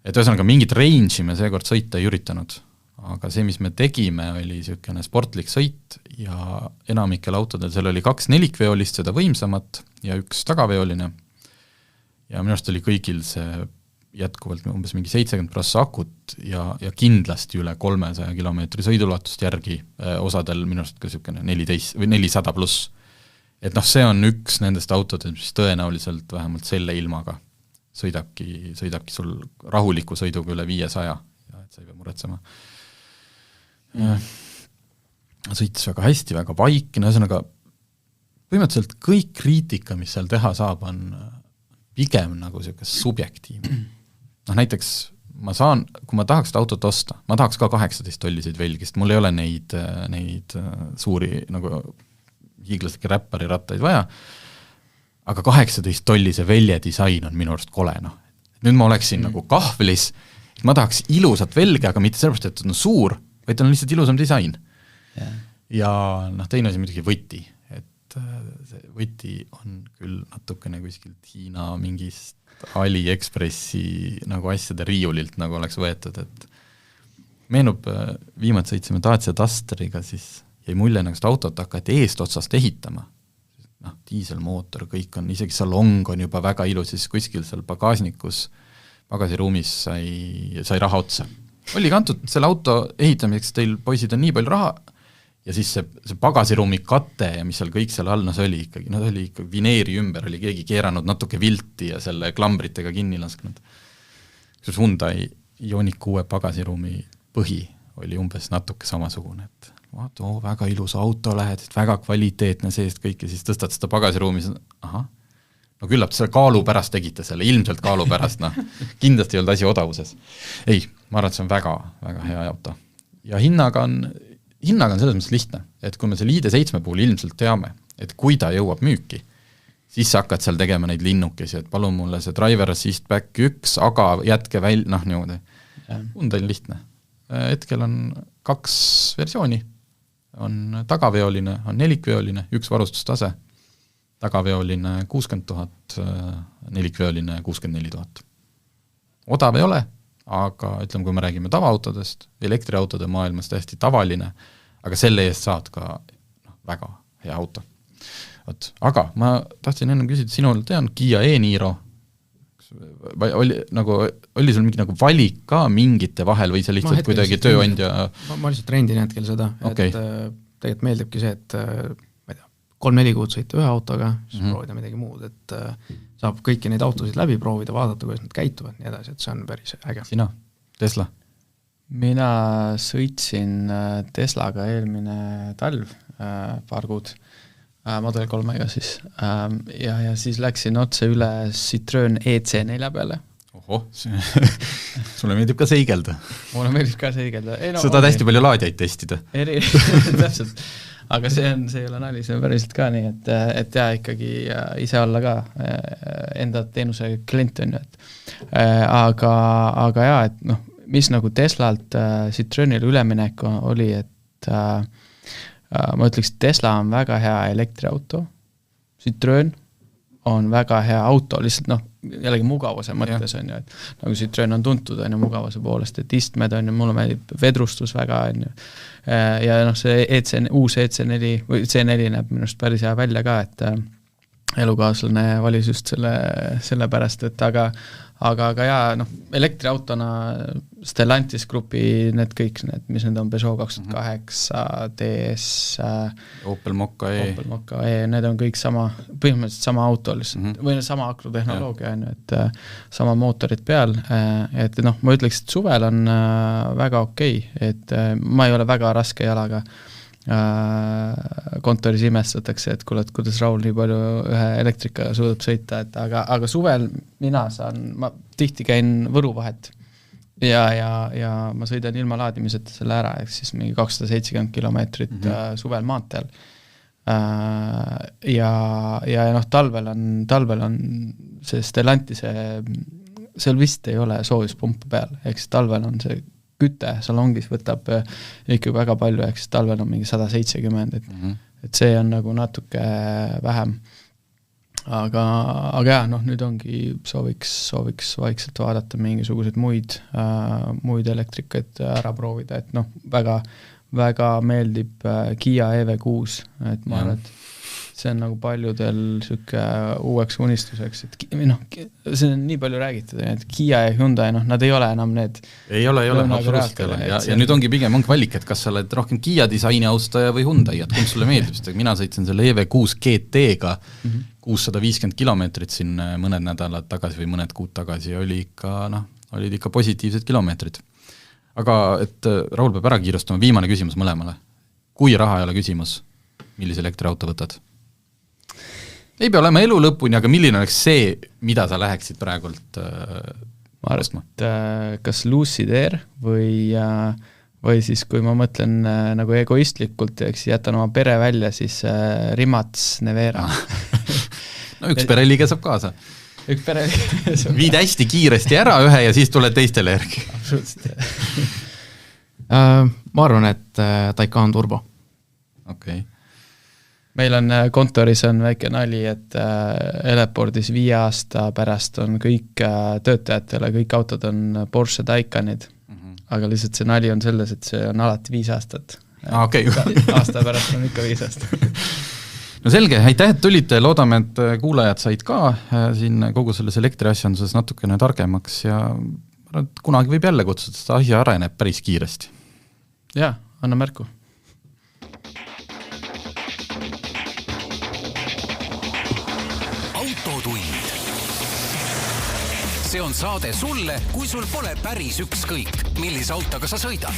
Et ühesõnaga mingit range'i me seekord sõita ei üritanud, aga see, mis me tegime, oli niisugune sportlik sõit ja enamikel autodel seal oli 2 nelikveolist, seda võimsamat ja 1 tagaveoline. Ja minu arust oli kõigil see jätkuvalt umbes mingi 70% akut ja kindlasti üle 300 kilomeetri sõidulatust järgi, osadel minu arust ka niisugune 14 või 400 pluss. Et see on üks nendest autodest, mis tõenäoliselt vähemalt selle ilmaga sõidabki sul rahuliku sõiduga üle 500 ja et sa ei pea muretsema. Sõitis väga hästi, väga vaikne, ühesõnaga põhimõtteliselt kõik kriitika, mis seal teha saab, on pigem nagu niisugune subjektiivne. Näiteks kui ma tahaks autot osta, ma tahaks ka 18 tolliseid velgist, mul ei ole neid suuri nagu hiiglaslikke räppari rattaid vaja, aga 18 tollise velje disain on minu arust kole. Nüüd ma oleksin nagu kahvlis, et ma tahaks ilusat velge, aga mitte sellepärast, et on suur, vaid on lihtsalt ilusam disain. Ja teine asi muidugi võti, et see võti on küll natukene kuskilt Hiina mingist AliExpressi nagu asjade riiulilt nagu oleks võetud, et meenub viimati sõitsime Dacia Dusteriga, siis jäi mulje nagu seda autot hakati eest otsast ehitama. Diiselmootor, kõik on, isegi salong on juba väga ilus, siis kuskil seal pagasiruumis sai raha otsa. Oli kantud selle auto ehitamiseks, teil poisid on nii palju raha ja siis see pagasiruumi kate ja mis seal kõik seal all, see oli ikkagi vineeri ümber, oli keegi keeranud natuke vilti ja selle klambritega kinni lasknud. Kus Hyundai Ioniq 6 pagasiruumi põhi oli umbes natuke samasugune, et vaata, väga ilus auto lähed, väga kvaliteetne seest kõik ja siis tõstad seda pagasiruumis, küllap selle kaalu pärast tegite selle, ilmselt kaalu pärast, kindlasti ei olnud asi odavuses. Ei, ma arvan, et see on väga, väga hea auto. Ja hinnaga on selles mõttes lihtne, et kui me selle ID7 puhul ilmselt teame, et kui ta jõuab müüki, siis sa hakkad seal tegema neid linnukesi, et palun mulle see driver assist back 1, aga jätke niimoodi. Hyundai on lihtne. Hetkel on 2 versiooni, on tagaveoline, on nelikveoline, 1 varustustase, tagaveoline 60 000, nelikveoline 64 000. Odav ei ole, aga ütleme, kui me räägime tavaautodest, elektriautode maailmas täiesti tavaline, aga selle eest saad ka väga hea auto. Aga ma tahtsin enne küsida, sinul tean Kia e-Niro, oli sul mingi nagu valik ka mingite vahel või see lihtsalt kuidagi tööandja? Ma lihtsalt rendin hetkel seda, okay. Et tegelikult meeldibki see, et 3-4 kuud sõita ühe autoga, siis proovida midagi muud, et saab kõiki neid autosid läbi proovida, vaadata, kuidas nad käituvad, nii edasi, et see on päris äge. Sina, Tesla? Mina sõitsin Teslaga eelmine talv, paar kuud, Model 3-ga siis, ja siis läksin otse üle Citroen EC4 peale. Ohoh, sulle meeldib ka seigelda. Mulle meeldib ka seigelda. Sa tahad hästi palju laadjaid testida. Täpselt. Aga see ei ole nali, see on päriselt ka nii, et ikkagi ise olla ka enda teenuse klient on ju, aga jaa, et mis nagu Teslalt Citroenile üleminek oli, et ma ütleks, Tesla on väga hea elektriauto, Citroen on väga hea auto, lihtsalt jällegi mugavuse mõttes on ju, et nagu Citroen on tuntud on ju mugavuse poolest, et istmed on ju, mulle meeldib vedrustus väga on ju, ja noh, see uus EC4 või C4 näeb minust päris hea välja ka, et elukaaslane valis just selle pärast, et aga jaa, noh, elektriautona Stellantis grupi need kõik, mis need on, Peugeot 2008, DS, Opel Mokka E, need on kõik põhimõtteliselt sama auto lihtsalt, või sama akrotehnoloogia on ju, et sama mootorid peal, et noh, ma ütleks, et suvel on väga okei, et ma ei ole väga raske jalaga, kontoris imestatakse, et kuule, et kuidas Raul nii palju ühe elektrikaga suudab sõita, et aga suvel ma tihti käin Võru vahet ja ma sõidan ilma laadimiseta selle ära, ehk siis mingi 270 kilomeetrit suvel maanteel. Ja noh, talvel on see Stellantise, seal vist ei ole soojuspumpa peal, ehk siis talvel on see küte salongis võtab ikka väga palju, eks talvel on mingi 170, et see on nagu natuke vähem. Aga jah, noh, nüüd ongi sooviks vaikselt vaadata mingisuguseid muid elektrikaid ära proovida, et noh, väga meeldib Kia EV6, et ma arvan, et see on nagu paljudel süke uueks unistuseks, et noh, see on nii palju räägitud, et Kia ja Hyundai, noh, nad ei ole enam need ei ole, absoluutselt ja nüüd ongi pigem valik, et kas sa oled rohkem Kia disaini austaja või Hyundai, et kumb sulle meeldib, sest mina sõitsin selle EV6 GT-ga 650 kilomeetrit siin mõned nädalad tagasi või mõned kuud tagasi ja olid ikka positiivsed kilomeetrid. Aga et Raul peab ära kiirustama, viimane küsimus mõlemale. Kui raha ei ole küsimus, millise elektriauto võtad? Ei pea olema elu lõpuni, aga milline oleks see, mida sa läheksid praegult ma arvan, et kas Lucid Air või siis, kui ma mõtlen nagu egoistlikult, eks jätan oma pere välja, siis Rimats Nevera. No üks pereliige saab kaasa. Üks pereliige saab viid hästi kiiresti ära ühe ja siis tuled teistele järgi. Absoluutselt. Ma arvan, et Taycan Turbo. Okei. Meil on kontoris on väike nali, et Elepordis 5 aasta pärast on kõik töötajatele, kõik autod on Porsche Taycanid, aga lihtsalt see nali on selles, et see on alati 5 aastat. Okay. Aasta pärast on ikka 5 aastat. No selge, aitäh, et tulite, loodame, et kuulajad said ka siin kogu selles elektriasjanduses natukene targemaks ja kunagi võib jälle kutsuda, seda asi areneb päris kiiresti. Jaa, anna märku. Autotund. See on saade sulle, kui sul pole päris ükskõik, millise autoga sa sõidad.